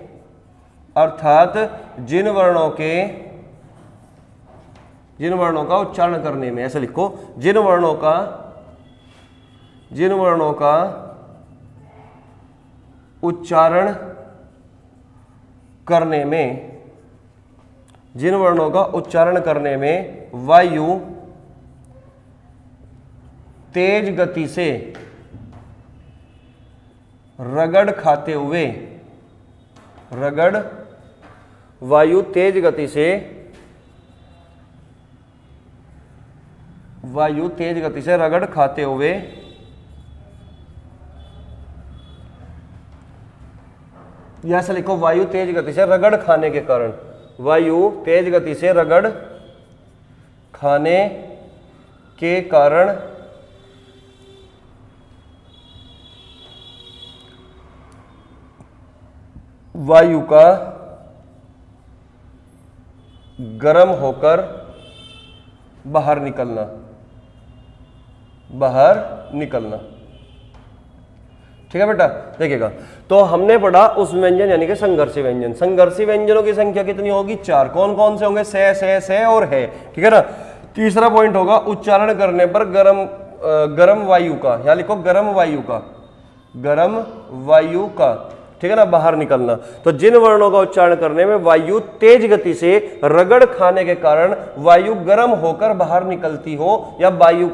जिन वर्णों का उच्चारण करने में, ऐसे लिखो, जिन वर्णों का उच्चारण करने में, जिन वर्णों का उच्चारण करने में वायु तेज गति से रगड़ खाते हुए, वायु तेज गति से रगड़ खाते हुए यहां से लिखो, वायु तेज गति से रगड़ खाने के कारण, वायु तेज गति से रगड़ खाने के कारण वायु का गर्म होकर बाहर निकलना, ठीक है बेटा। देखिएगा, तो हमने पढ़ा उस व्यंजन यानी कि संघर्षी व्यंजन। संघर्षी व्यंजनों की संख्या कितनी होगी, 4। कौन कौन से होंगे, से और है, ठीक है ना। तीसरा पॉइंट होगा उच्चारण करने पर गर्म वायु का, यहां लिखो गर्म वायु का, ठीक है ना, बाहर निकलना। तो जिन वर्णों का उच्चारण करने में वायु तेज गति से रगड़ खाने के कारण वायु गर्म होकर बाहर निकलती हो, या वायु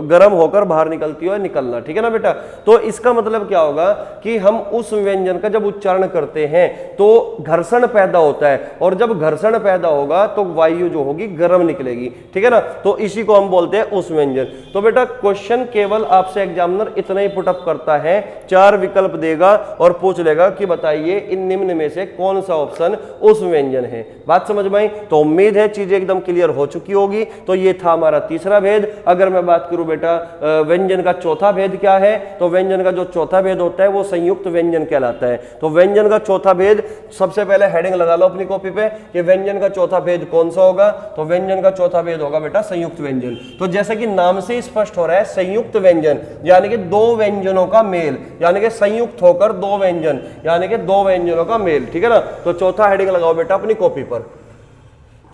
गर्म होकर बाहर निकलती हो, निकलना, ठीक है ना बेटा। तो इसका मतलब क्या होगा कि हम उस व्यंजन का जब उच्चारण करते हैं तो घर्षण पैदा होता है, और जब घर्षण पैदा होगा तो वायु जो होगी गर्म निकलेगी, ठीक है ना। तो इसी को हम बोलते हैं उस व्यंजन। तो बेटा क्वेश्चन केवल आपसे एग्जामिनर इतना ही पुटअप करता है, 4 विकल्प देगा और पूछ लेगा कि बताइए इन निम्न में से कौन सा ऑप्शन उस व्यंजन है। बात समझ में आई? तो उम्मीद है चीजें एकदम क्लियर हो चुकी होगी। तो ये था हमारा तीसरा भेद। अगर मैं बात करूं बेटा व्यंजन का चौथा भेद क्या है, तो व्यंजन का जो चौथा भेद होता है वो संयुक्त व्यंजन कहलाता है। तो व्यंजन का चौथा भेद, सबसे पहले हेडिंग लगा लो अपनी कॉपी पे कि व्यंजन का चौथा भेद कौन सा होगा। तो व्यंजन का चौथा भेद होगा बेटा संयुक्त व्यंजन। तो जैसे कि नाम से स्पष्ट हो रहा है संयुक्त व्यंजन यानी कि दो व्यंजनों का मेल, यानी कि संयुक्त होकर दो व्यंजन, यानी कि दो व्यंजनों का मेल, ठीक है ना। तो चौथा हेडिंग लगाओ बेटा अपनी कॉपी पर,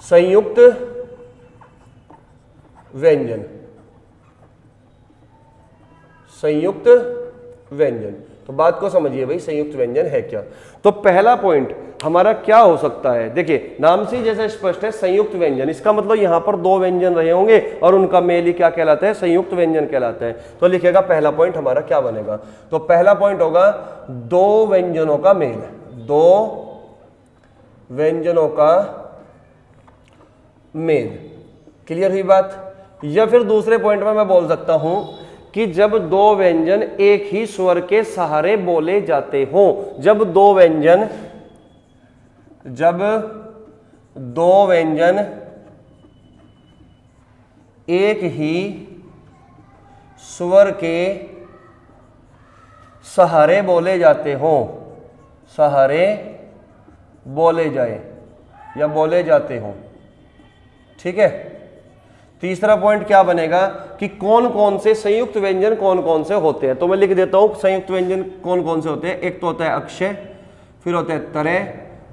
संयुक्त व्यंजन, संयुक्त व्यंजन। तो बात को समझिए भाई, संयुक्त व्यंजन है क्या। तो पहला पॉइंट हमारा क्या हो सकता है, देखिए नाम से जैसे स्पष्ट है संयुक्त व्यंजन, इसका मतलब यहां पर दो व्यंजन रहे होंगे और उनका मेल ही क्या कहलाता है, संयुक्त व्यंजन कहलाता है। तो लिखेगा पहला पॉइंट हमारा क्या बनेगा, तो पहला पॉइंट होगा दो व्यंजनों का मेल, दो व्यंजनों का मेल। क्लियर हुई बात। या फिर दूसरे पॉइंट में मैं बोल सकता हूं कि जब दो व्यंजन एक ही स्वर के सहारे बोले जाते हों, जब दो व्यंजन एक ही स्वर के सहारे बोले जाते हों, सहारे बोले जाए या बोले जाते हों, ठीक है। तीसरा पॉइंट क्या बनेगा कि कौन कौन से संयुक्त व्यंजन कौन कौन से होते हैं। तो मैं लिख देता हूं संयुक्त व्यंजन कौन कौन से होते हैं। एक तो होता है अक्षय, फिर होता है तरे,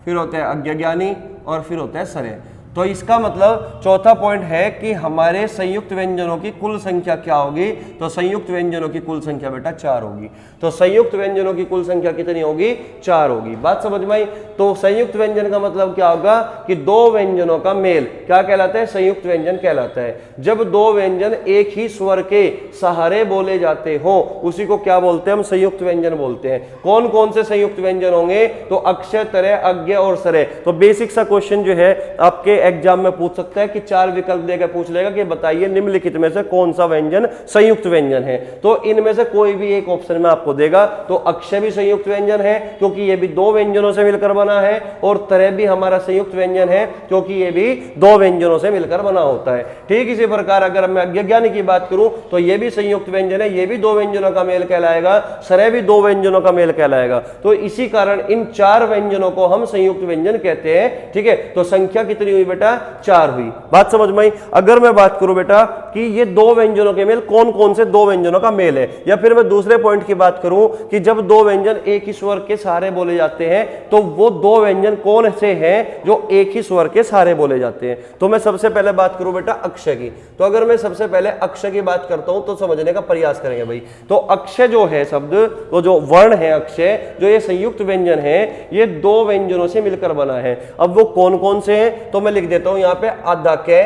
फिर होता है अज्ञानी और फिर होता है सरे। तो इसका मतलब चौथा पॉइंट है कि हमारे संयुक्त व्यंजनों की कुल संख्या क्या होगी, तो संयुक्त व्यंजनों की कुल संख्या बेटा 4 होगी। तो संयुक्त व्यंजनों की कुल संख्या कितनी होगी, 4 होगी। बात समझ में आई। तो संयुक्त व्यंजन का मतलब क्या होगा कि दो व्यंजनों का मेल क्या कहलाता है, संयुक्त व्यंजन कहलाता है। जब दो व्यंजन एक ही स्वर के सहारे बोले जाते हो उसी को क्या बोलते हैं, हम संयुक्त व्यंजन बोलते हैं। कौन कौन से संयुक्त व्यंजन होंगे, तो अक्षय, तरे, अज्ञ और सरे। तो बेसिक सा क्वेश्चन जो है आपके एग्जाम में पूछ सकता है कि 4 विकल्प देकर पूछ लेगा कि बताइए निम्नलिखित में से कौन सा व्यंजन संयुक्त व्यंजन है। तो इनमें से कोई भी एक ऑप्शन में आपको देगा। तो अक्षय भी संयुक्त व्यंजन है क्योंकि ये भी दो व्यंजनों से मिलकर बना है, और तरह भी हमारा संयुक्त व्यंजन है क्योंकि ये भी दो व्यंजनों से मिलकर बना होता है। ठीक इसी प्रकार अगर मैं अज्ञानी की बात करूं तो ये भी संयुक्त व्यंजन है, ये भी दो व्यंजनों का मेल कहलाएगा, सरय भी दो व्यंजनों का मेल कहलाएगा। तो इसी कारण इन 4 व्यंजनों को हम संयुक्त व्यंजन कहते हैं। ठीक है, तो संख्या कितनी हुई बेटा, 4 हुई। बात समझ में आई। अगर मैं बात करूं बेटा कि ये दो व्यंजनों के मेल कौन कौन से दो व्यंजनों का मेल है, या फिर मैं दूसरे पॉइंट की बात करूं कि जब दो व्यंजन एक ही स्वर के सहारे बोले जाते हैं तो वो दो व्यंजन कौन से हैं जो एक ही स्वर के सहारे बोले जाते हैं। तो मैं सबसे पहले बात करूं बेटा अक्षय की। तो अगर मैं सबसे पहले अक्षय की बात करता हूं तो समझने का प्रयास करेंगे भाई। तो अक्षय जो है शब्द, तो जो वर्ण है अक्षय, जो ये संयुक्त व्यंजन है, ये दो व्यंजनों से मिलकर बना है। अब वो कौन कौन से हैं, तो मैं लिख देता हूं यहां पे आधा के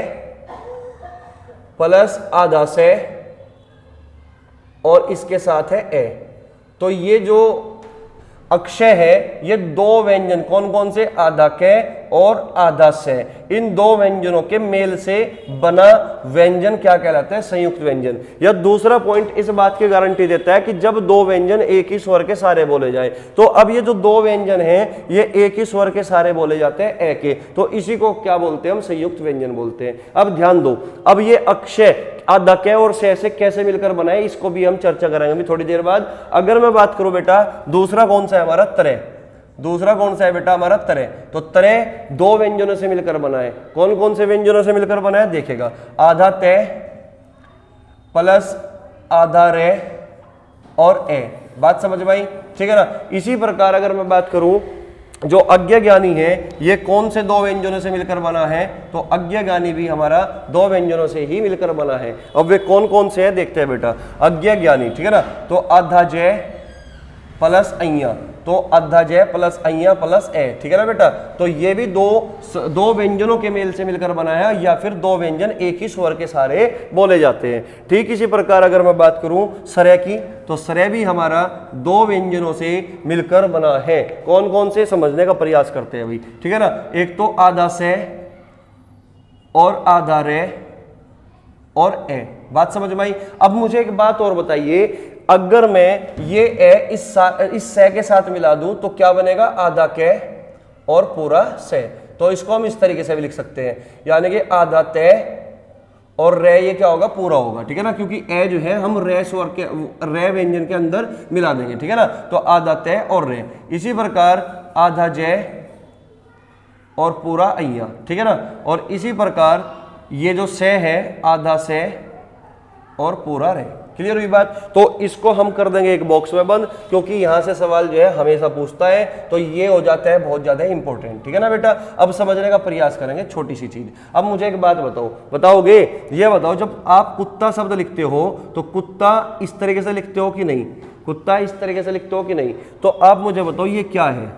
प्लस आधा से और इसके साथ है ए। तो ये जो अक्षय है ये दो व्यंजन कौन कौन से, आधा के और आधा से, इन दो व्यंजनों के मेल से बना व्यंजन क्या कहलाता है, संयुक्त व्यंजन। या दूसरा पॉइंट इस बात की गारंटी देता है कि जब दो व्यंजन एक ही स्वर के सारे बोले जाए। तो अब ये जो दो व्यंजन हैं ये एक ही स्वर के सारे बोले जाते हैं ए के, तो इसी को क्या बोलते हैं, हम संयुक्त व्यंजन बोलते हैं। अब ध्यान दो, अब ये अक्षय आधा के और से कैसे मिलकर बनाए इसको भी हम चर्चा करेंगे अभी थोड़ी देर बाद। अगर मैं बात करूं बेटा दूसरा कौन सा है हमारा, तरे। दूसरा कौन सा है बेटा हमारा, तरे। तो तरे दो व्यंजनों से मिलकर बना है। कौन कौन से व्यंजनों से मिलकर बना है, देखेगा, आधा ते प्लस आधा रे और ए। बात समझ में आई, ठीक है ना। इसी प्रकार अगर मैं बात करूं जो अज्ञानी है ये कौन से दो व्यंजनों से मिलकर बना है, तो अज्ञानी भी हमारा दो व्यंजनों से ही मिलकर बना है। अब वे कौन कौन से है देखते हैं बेटा। अज्ञानी, ठीक है ना, तो आधा जय प्लस अइया, तो आधा जय प्लस अइया प्लस ए, ठीक है ना बेटा। तो ये भी दो व्यंजनों के मेल से मिलकर बना है, या फिर दो व्यंजन एक ही स्वर के सारे बोले जाते हैं। ठीक इसी प्रकार अगर मैं बात करूं सरय की, तो सरय भी हमारा दो व्यंजनों से मिलकर बना है। कौन कौन से समझने का प्रयास करते हैं भाई, ठीक है ना। एक तो आधा से और आधा रे और ए, बात समझ में आई। अब मुझे एक बात और बताइए, अगर मैं ये ए इस से के साथ मिला दूं तो क्या बनेगा, आधा के और पूरा से। तो इसको हम इस तरीके से भी लिख सकते हैं, यानी कि आधा ते और रे, ये क्या होगा, पूरा होगा, ठीक है ना, क्योंकि ए जो है हम रे स्वर के रे व्यंजन के अंदर मिला देंगे, ठीक है ना। तो आधा ते और रे, इसी प्रकार आधा जय और पूरा अय्या, ठीक है ना। और इसी प्रकार ये जो से है, आधा से और पूरा रे। क्लियर हुई बात। तो इसको हम कर देंगे एक बॉक्स में बंद, क्योंकि यहां से सवाल जो है हमेशा पूछता है, तो ये हो जाता है बहुत ज्यादा इंपॉर्टेंट, ठीक है ना बेटा। अब समझने का प्रयास करेंगे छोटी सी चीज। अब मुझे एक बात बताओगे, ये बताओ, जब आप कुत्ता शब्द लिखते हो तो कुत्ता इस तरीके से लिखते हो कि नहीं, कुत्ता इस तरीके से लिखते हो कि नहीं। तो आप मुझे बताओ ये क्या है,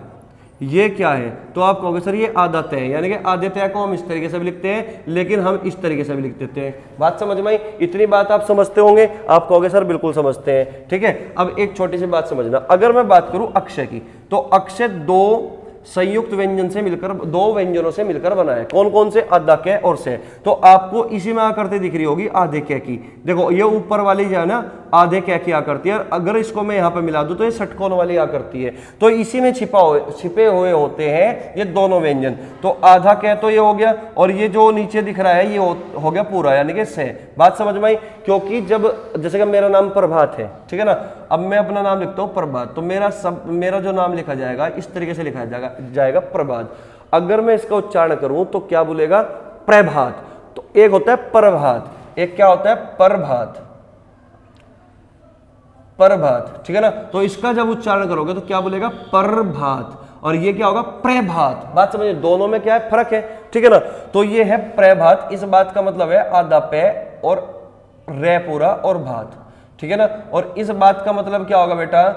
ये क्या है। तो आप कहोगे सर ये आधा तय, यानी कि आधे तय को हम इस तरीके से भी लिखते हैं, लेकिन हम इस तरीके से भी लिख देते हैं। बात समझ में आई। इतनी बात आप समझते होंगे, आप कहोगे सर बिल्कुल समझते हैं, ठीक है। अब एक छोटी सी बात समझना, अगर मैं बात करूं अक्षय की, तो अक्षय दो संयुक्त व्यंजन से मिलकर, दो व्यंजनों से मिलकर बना है। कौन कौन से, आधा के और से। तो आपको इसी में आकृति दिख रही होगी आधे के की, देखो ये ऊपर वाली जो है ना आधे के की आकृति है। अगर इसको मैं यहाँ पे मिला दूं तो ये षटकोण वाली आकृति है। तो इसी में छिपे हुए होते हैं ये दोनों व्यंजन। तो आधा के तो ये हो गया, और ये जो नीचे दिख रहा है ये हो गया पूरा, यानी कि से। बात समझ में आई। क्योंकि जब जैसे कि मेरा नाम प्रभात है, ठीक है ना, अब मैं अपना नाम लिखता हूँ प्रभात, तो मेरा जो नाम लिखा जाएगा इस तरीके से लिखा जाएगा प्रभात। अगर मैं इसका उच्चारण करूं तो क्या बोलेगा, प्रभात। तो एक होता है प्रभात, एक क्या होता है प्रभात, प्रभात, ठीक है ना। तो इसका जब उच्चारण करोगे तो क्या बोलेगा, प्रभात, और ये क्या होगा, प्रभात। बात समझिए, दोनों में क्या है, फर्क है, ठीक है ना। तो ये है प्रभात, इस बात का मतलब है आधा पे और रे पूरा और भात, ठीक है ना। और इस बात का मतलब क्या होगा बेटा,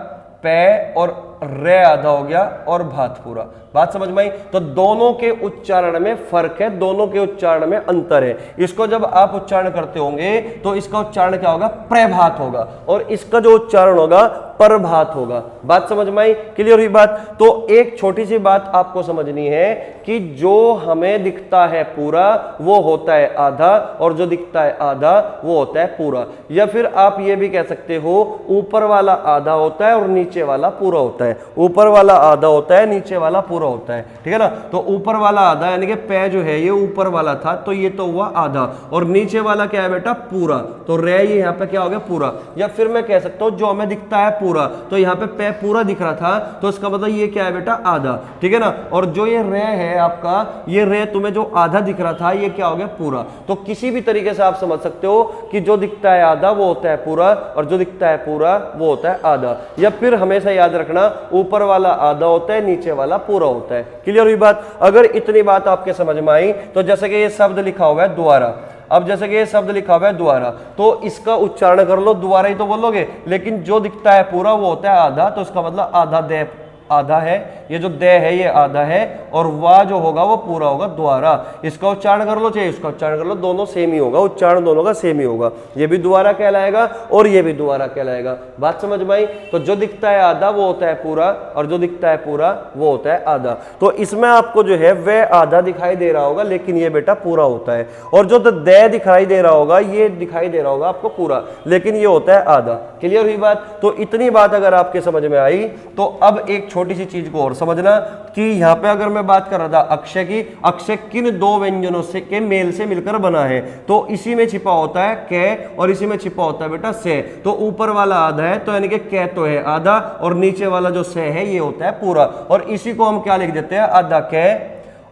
पे और रे आधा हो गया और भात पूरा। बात समझ में आई। तो दोनों के उच्चारण में फर्क है, दोनों के उच्चारण में अंतर है। इसको जब आप उच्चारण करते होंगे तो इसका उच्चारण क्या होगा, प्रभात होगा, और इसका जो उच्चारण होगा प्रभात होगा। बात समझ में आई, क्लियर हुई बात। तो एक छोटी सी बात आपको समझनी है कि जो हमें दिखता है पूरा वो होता है आधा, और जो दिखता है आधा वो होता है पूरा। या फिर आप ये भी कह सकते हो, ऊपर वाला आधा होता है और नीचे वाला पूरा होता है। ऊपर वाला आधा होता है, नीचे वाला पूरा होता है, ठीक है ना। तो ऊपर वाला आधा, यानी कि पे जो है ये ऊपर वाला था, तो ये तो हुआ आधा, और नीचे वाला क्या है बेटा, पूरा। तो रे ये यहाँ पे क्या हो गया, पूरा। या फिर मैं कह सकता हूं जो हमें दिखता है पूरा, तो यहाँ पे पे पूरा दिख रहा था, तो इसका मतलब ये क्या है बेटा, आधा, ठीक है ना। और जो ये रे है आपका, ये रे तुम्हें जो आधा दिख रहा था ये क्या हो गया, पूरा। तो किसी भी तरीके से आप समझ सकते हो कि जो दिखता है आधा वो होता है पूरा, और जो दिखता है पूरा वो होता है आधा। या फिर हमेशा याद रखना, ऊपर वाला आधा होता है, नीचे वाला पूरा होता है। क्लियर हुई बात। अगर इतनी बात आपके समझ में आई, तो जैसे कि ये शब्द लिखा हुआ है द्वारा, अब जैसे कि ये शब्द लिखा हुआ है द्वारा, तो इसका उच्चारण कर लो, द्वारा ही तो बोलोगे, लेकिन जो दिखता है पूरा वो होता है आधा, तो इसका मतलब आधा दे आधा है, ये जो दे है ये आधा है, और वाह जो होगा वो पूरा होगा द्वारा। इसका उच्चारण कर लो चाहे इसका उच्चारण कर लो, दोनों सेम ही होगा, उच्चारण दोनों का सेम ही होगा। ये भी द्वारा कहलाएगा और ये भी द्वारा कहलाएगा। बात समझ में आई। तो जो दिखता है आधा वो होता है पूरा, और जो दिखता है पूरा वो होता है आधा। तो इसमें आपको जो है वह आधा दिखाई दे रहा होगा, लेकिन ये बेटा पूरा होता है। और जो दे दिखाई दे रहा होगा, ये दिखाई दे रहा होगा आपको पूरा, लेकिन ये होता है आधा। क्लियर हुई बात। तो इतनी बात अगर आपके समझ में आई, तो अब एक छोटी सी चीज को और समझना कि यहां पे अगर मैं बात कर रहा था अक्षय की, अक्षय किन दो व्यंजनों से के मेल से मिलकर बना है, तो इसी में छिपा होता है कै, और इसी में छिपा होता है बेटा से। तो ऊपर वाला आधा है, तो यानी कि कै तो है आधा, और नीचे वाला जो से है ये होता है पूरा, और इसी को हम क्या लिख देते हैं, आधा कै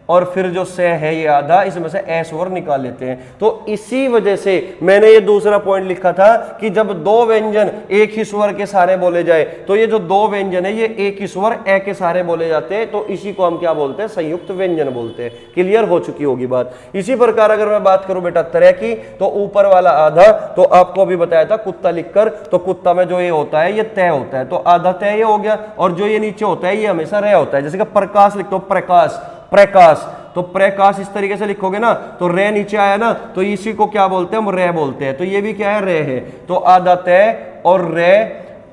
और फिर जो से है ये आधा, इसमें से ए स्वर निकाल लेते हैं। तो इसी वजह से मैंने ये दूसरा पॉइंट लिखा था कि जब दो व्यंजन एक ही स्वर के सारे बोले जाए तो ये जो दो व्यंजन है ये एक ही स्वर ए के सारे बोले जाते हैं, तो इसी को हम क्या बोलते हैं, संयुक्त व्यंजन बोलते हैं। क्लियर हो चुकी होगी बात। इसी प्रकार अगर मैं बात करूं बेटा तरह की, तो ऊपर वाला आधा तो आपको अभी बताया था कुत्ता लिखकर, तो कुत्ता में जो ये होता है ये तय होता है, तो आधा तय ये हो गया, और जो ये नीचे होता है ये हमेशा रे होता है। जैसे कि प्रकाश लिखते हो, प्रकाश, प्रकाश, तो प्रकाश इस तरीके से लिखोगे ना तो रे नीचे आया ना, तो इसी को क्या बोलते हैं, हम रे बोलते हैं। तो ये भी क्या है, रे है। तो आधा तय और रे,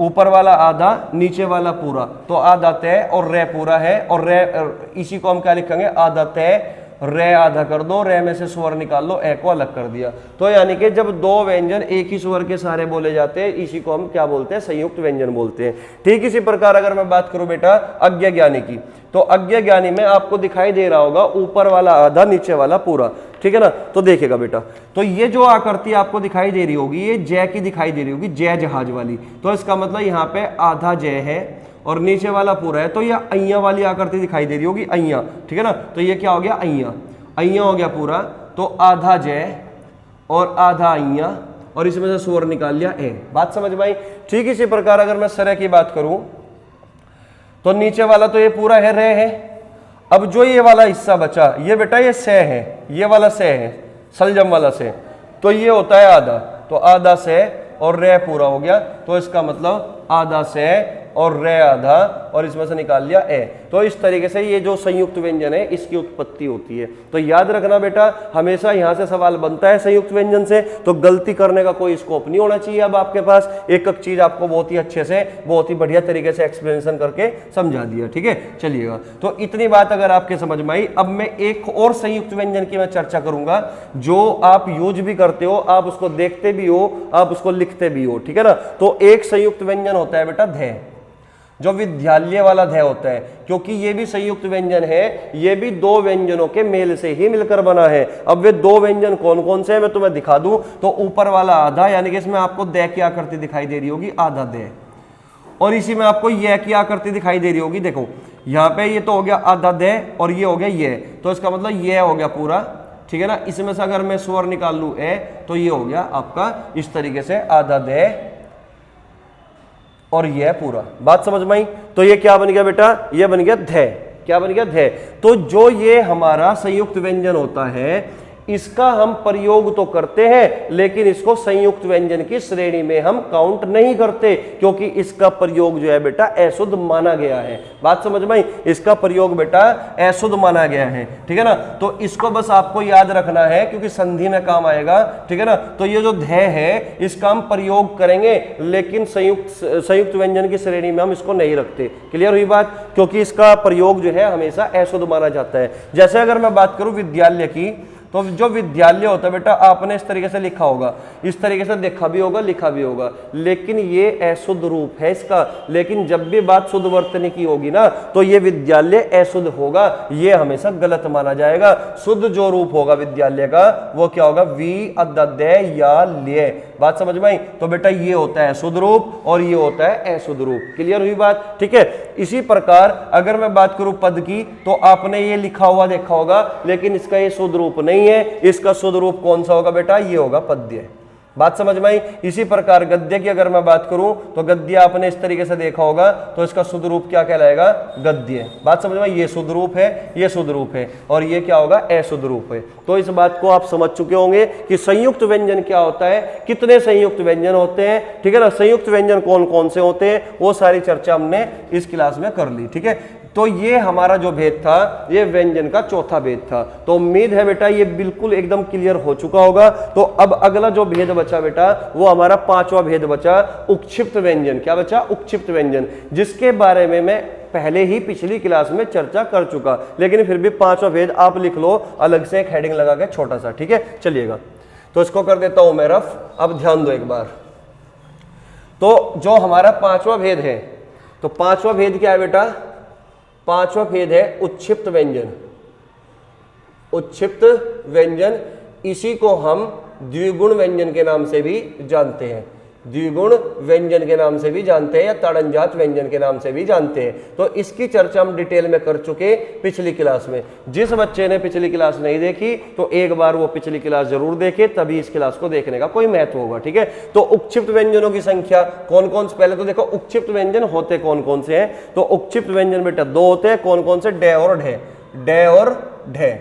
ऊपर वाला आधा नीचे वाला पूरा, तो आधा तय और रे पूरा है, और रे इसी को हम क्या लिखेंगे, आधा तय रे आधा कर दो, रे में से स्वर निकाल लो, ए को अलग कर दिया। तो यानी कि जब दो व्यंजन एक ही स्वर के सारे बोले जाते हैं, इसी को हम क्या बोलते हैं, संयुक्त व्यंजन बोलते हैं। ठीक इसी प्रकार अगर मैं बात करूं बेटा अज्ञा ज्ञानी की, तो अज्ञा ज्ञानी में आपको दिखाई दे रहा होगा ऊपर वाला आधा नीचे वाला पूरा, ठीक है ना। तो देखिएगा बेटा, तो ये जो आकृति आपको दिखाई दे रही होगी ये जय की दिखाई दे रही होगी, जय जहाज वाली, तो इसका मतलब यहाँ पे आधा जय है और नीचे वाला पूरा है, तो ये अइया वाली आकृति दिखाई दे रही होगी, अइया, ठीक है ना। तो ये क्या हो गया, अइया, अइया हो गया पूरा, तो आधा जय और आधा अइया, और इसमें से स्वर निकाल लिया ए। बात समझ में आई। ठीक इसी प्रकार अगर मैं सरय की बात करूं, तो नीचे वाला तो ये पूरा है, रे है। अब जो ये वाला हिस्सा बचा ये बेटा ये से है, ये वाला से है, सलजम वाला से, तो ये होता है आधा, तो आधा से और रे पूरा हो गया, तो इसका मतलब आधा से और रे आधा, और इसमें से निकाल लिया ए। तो इस तरीके से ये जो संयुक्त व्यंजन है इसकी उत्पत्ति होती है। तो याद रखना बेटा, हमेशा यहां से सवाल बनता है संयुक्त व्यंजन से, तो गलती करने का कोई स्कोप नहीं होना चाहिए। अब आपके पास एक एक चीज आपको बहुत ही अच्छे से, बहुत ही बढ़िया तरीके से एक्सप्लेनेशन करके समझा दिया, ठीक है। चलिएगा, तो इतनी बात अगर आपके समझ में आई, अब मैं एक और संयुक्त व्यंजन की मैं चर्चा करूंगा जो आप यूज भी करते हो, आप उसको देखते भी हो, आप उसको लिखते भी हो, ठीक है ना। तो एक संयुक्त व्यंजन होता है बेटा ध्य, जो विद्यालय वाला ध्य होता है, क्योंकि ये भी संयुक्त व्यंजन है, ये भी दो व्यंजनों के मेल से ही मिलकर बना है। अब वे दो व्यंजन कौन कौन से हैं मैं तुम्हें दिखा दूं। तो ऊपर वाला आधा, यानी कि इसमें आपको दे की आकृति दिखाई दे रही होगी, आधा दे, और इसी में आपको ये की आकृति दिखाई दे रही होगी। देखो यहाँ पे ये तो हो गया आधा दे और ये हो गया ये, तो इसका मतलब ये हो गया पूरा, ठीक है ना। इसमें से अगर मैं स्वर निकाल लूं ए, तो ये हो गया आपका इस तरीके से आधा दे और यह पूरा। बात समझ में आई। तो ये क्या बन गया बेटा, ये बन गया ध्य। क्या बन गया, ध्य। तो जो ये हमारा संयुक्त व्यंजन होता है इसका हम प्रयोग तो करते हैं, लेकिन इसको संयुक्त व्यंजन की श्रेणी में हम काउंट नहीं करते, क्योंकि इसका प्रयोग जो है बेटा अशुद्ध माना गया है। बात समझ में आई। इसका प्रयोग बेटा अशुद्ध माना गया है, ठीक है ना। तो इसको बस आपको याद रखना है, क्योंकि संधि में काम आएगा, ठीक है ना। तो ये जो ध्य है इसका हम प्रयोग करेंगे, लेकिन संयुक्त व्यंजन की श्रेणी में हम इसको नहीं रखते। क्लियर हुई बात, क्योंकि इसका प्रयोग जो है हमेशा अशुद्ध माना जाता है। जैसे अगर मैं बात करूं विद्यालय की, तो जो विद्यालय होता है बेटा आपने इस तरीके से लिखा होगा, इस तरीके से देखा भी होगा, लिखा भी होगा, लेकिन ये अशुद्ध रूप है इसका। लेकिन जब भी बात शुद्ध वर्तनी की होगी ना, तो ये विद्यालय अशुद्ध होगा, ये हमेशा गलत माना जाएगा। शुद्ध जो रूप होगा विद्यालय का वो क्या होगा, वी अद्य या ल्य। बात समझ में आई। तो बेटा ये होता है शुद्ध रूप और ये होता है अशुद्ध रूप। क्लियर हुई बात, ठीक है। इसी प्रकार अगर मैं बात करूं पद की, तो आपने ये लिखा हुआ देखा होगा, लेकिन इसका ये शुद्ध रूप नहीं है। इसका शुद्ध रूप कौन सा होगा बेटा, ये होगा पद्य। बात समझ में आई। इसी प्रकार गद्य की अगर मैं बात करूं, तो गद्य आपने इस तरीके से देखा होगा, तो इसका शुद्ध रूप क्या कहलाएगा, गद्य। बात समझ में आई। ये शुद्ध रूप है, ये शुद्ध रूप है, और ये क्या होगा, अशुद्ध रूप है। तो इस बात को आप समझ चुके होंगे कि संयुक्त व्यंजन क्या होता है, कितने संयुक्त व्यंजन होते हैं, ठीक है ना। संयुक्त व्यंजन कौन कौन से होते हैं, वो सारी चर्चा हमने इस क्लास में कर ली, ठीक है। तो ये हमारा जो भेद था, ये व्यंजन का चौथा भेद था। तो उम्मीद है बेटा ये बिल्कुल एकदम क्लियर हो चुका होगा। तो अब अगला जो भेद बचा बेटा, वो हमारा पांचवा भेद बचा, उक्षिप्त व्यंजन। क्या बचा, उक्षिप्त व्यंजन, जिसके बारे में मैं पहले ही पिछली क्लास में चर्चा कर चुका, लेकिन फिर भी पांचवा भेद आप लिख लो अलग से एक हेडिंग लगा के छोटा सा, ठीक है। चलिएगा, तो इसको कर देता हूं मैं रफ। अब ध्यान दो एक बार। तो जो हमारा पांचवा भेद है, तो पांचवा भेद क्या है बेटा, पांचवा भेद है उच्छिप्त व्यंजन। उच्छिप्त व्यंजन, इसी को हम द्विगुण व्यंजन के नाम से भी जानते हैं। द्विगुण व्यंजन के नाम से भी जानते हैं या ताड़नजात व्यंजन के नाम से भी जानते हैं। तो इसकी चर्चा हम डिटेल में कर चुके पिछली क्लास में। जिस बच्चे ने पिछली क्लास नहीं देखी तो एक बार वो पिछली क्लास जरूर देखे, तभी इस क्लास को देखने का कोई महत्व होगा। ठीक है, तो उपक्षिप्त व्यंजनों की संख्या कौन कौन से, पहले तो देखो उपक्षिप्त व्यंजन होते कौन कौन से हैं। तो उपक्षिप्त व्यंजन बेटा दो होते हैं, कौन कौन से, डे और ढे, डे और ढे,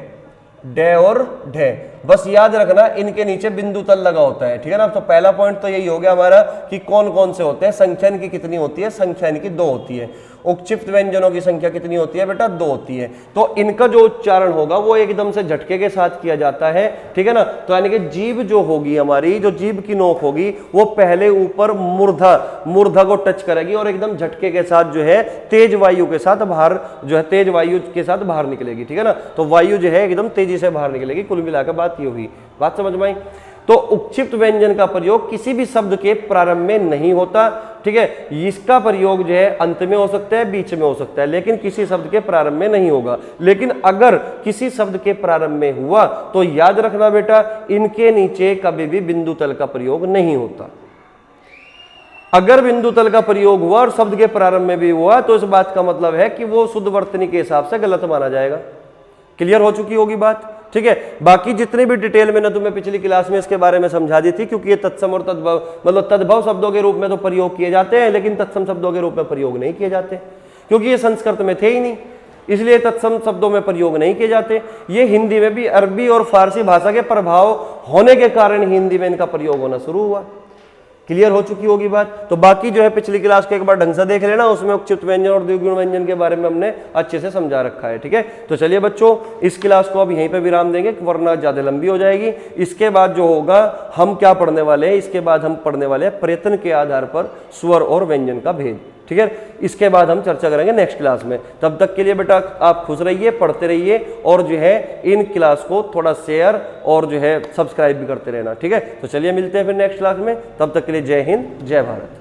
डे और ढे। बस याद रखना इनके नीचे बिंदु तल लगा होता है। ठीक है ना। तो पहला पॉइंट तो यही हो गया हमारा कि कौन कौन से होते हैं, संख्या इनकी कितनी होती है, संख्या इनकी दो होती है। उपक्षिप्त व्यंजनों की संख्या कितनी होती है बेटा, दो होती है। तो इनका जो उच्चारण होगा वो एकदम से झटके के साथ किया जाता है। ठीक है ना। तो यानी कि जीभ जो होगी हमारी, जो जीभ की नोक होगी वो पहले ऊपर मूर्धा को टच करेगी और एकदम झटके के साथ जो है तेज वायु के साथ बाहर, जो है तेज वायु के साथ बाहर निकलेगी। ठीक है ना। तो वायु जो है एकदम तेजी से बाहर निकलेगी। कुल मिलाकर बात ये होगी। बात समझ में आई। तो उपक्षिप्त व्यंजन का प्रयोग किसी भी शब्द के प्रारंभ में नहीं होता। ठीक है, इसका प्रयोग जो है अंत में हो सकता है, बीच में हो सकता है, लेकिन किसी शब्द के प्रारंभ में नहीं होगा। लेकिन अगर किसी शब्द के प्रारंभ में हुआ तो याद रखना बेटा इनके नीचे कभी भी बिंदु तल का प्रयोग नहीं होता। अगर बिंदु तल का प्रयोग हुआ और शब्द के प्रारंभ में भी हुआ तो इस बात का मतलब है कि वो शुद्ध वर्तनी के हिसाब से गलत माना जाएगा। क्लियर हो चुकी होगी बात। ठीक है, बाकी जितने भी डिटेल मैंने तुम्हें पिछली क्लास में इसके बारे में समझा दी थी, क्योंकि ये तत्सम और तद्भव मतलब तद्भव शब्दों के रूप में तो प्रयोग किए जाते हैं, लेकिन तत्सम शब्दों के रूप में प्रयोग नहीं किए जाते, क्योंकि ये संस्कृत में थे ही नहीं, इसलिए तत्सम शब्दों में प्रयोग नहीं किए जाते। ये हिंदी में भी अरबी और फारसी भाषा के प्रभाव होने के कारण हिंदी में इनका प्रयोग होना शुरू हुआ। क्लियर हो चुकी होगी बात। तो बाकी जो है पिछली क्लास को एक बार ढंग से देख लेना, उसमें उपक्षिप्त व्यंजन और द्विगुण व्यंजन के बारे में हमने अच्छे से समझा रखा है। ठीक है, तो चलिए बच्चों इस क्लास को अब यहीं पे विराम देंगे, वरना ज्यादा लंबी हो जाएगी। इसके बाद जो होगा हम क्या पढ़ने वाले हैं, इसके बाद हम पढ़ने वाले हैं प्रयत्न के आधार पर स्वर और व्यंजन का भेद। ठीक है, इसके बाद हम चर्चा करेंगे नेक्स्ट क्लास में। तब तक के लिए बेटा आप खुश रहिए, पढ़ते रहिए और जो है इन क्लास को थोड़ा शेयर और जो है सब्सक्राइब भी करते रहना। ठीक है, तो चलिए मिलते हैं फिर नेक्स्ट क्लास में। तब तक के लिए जय हिंद, जय भारत।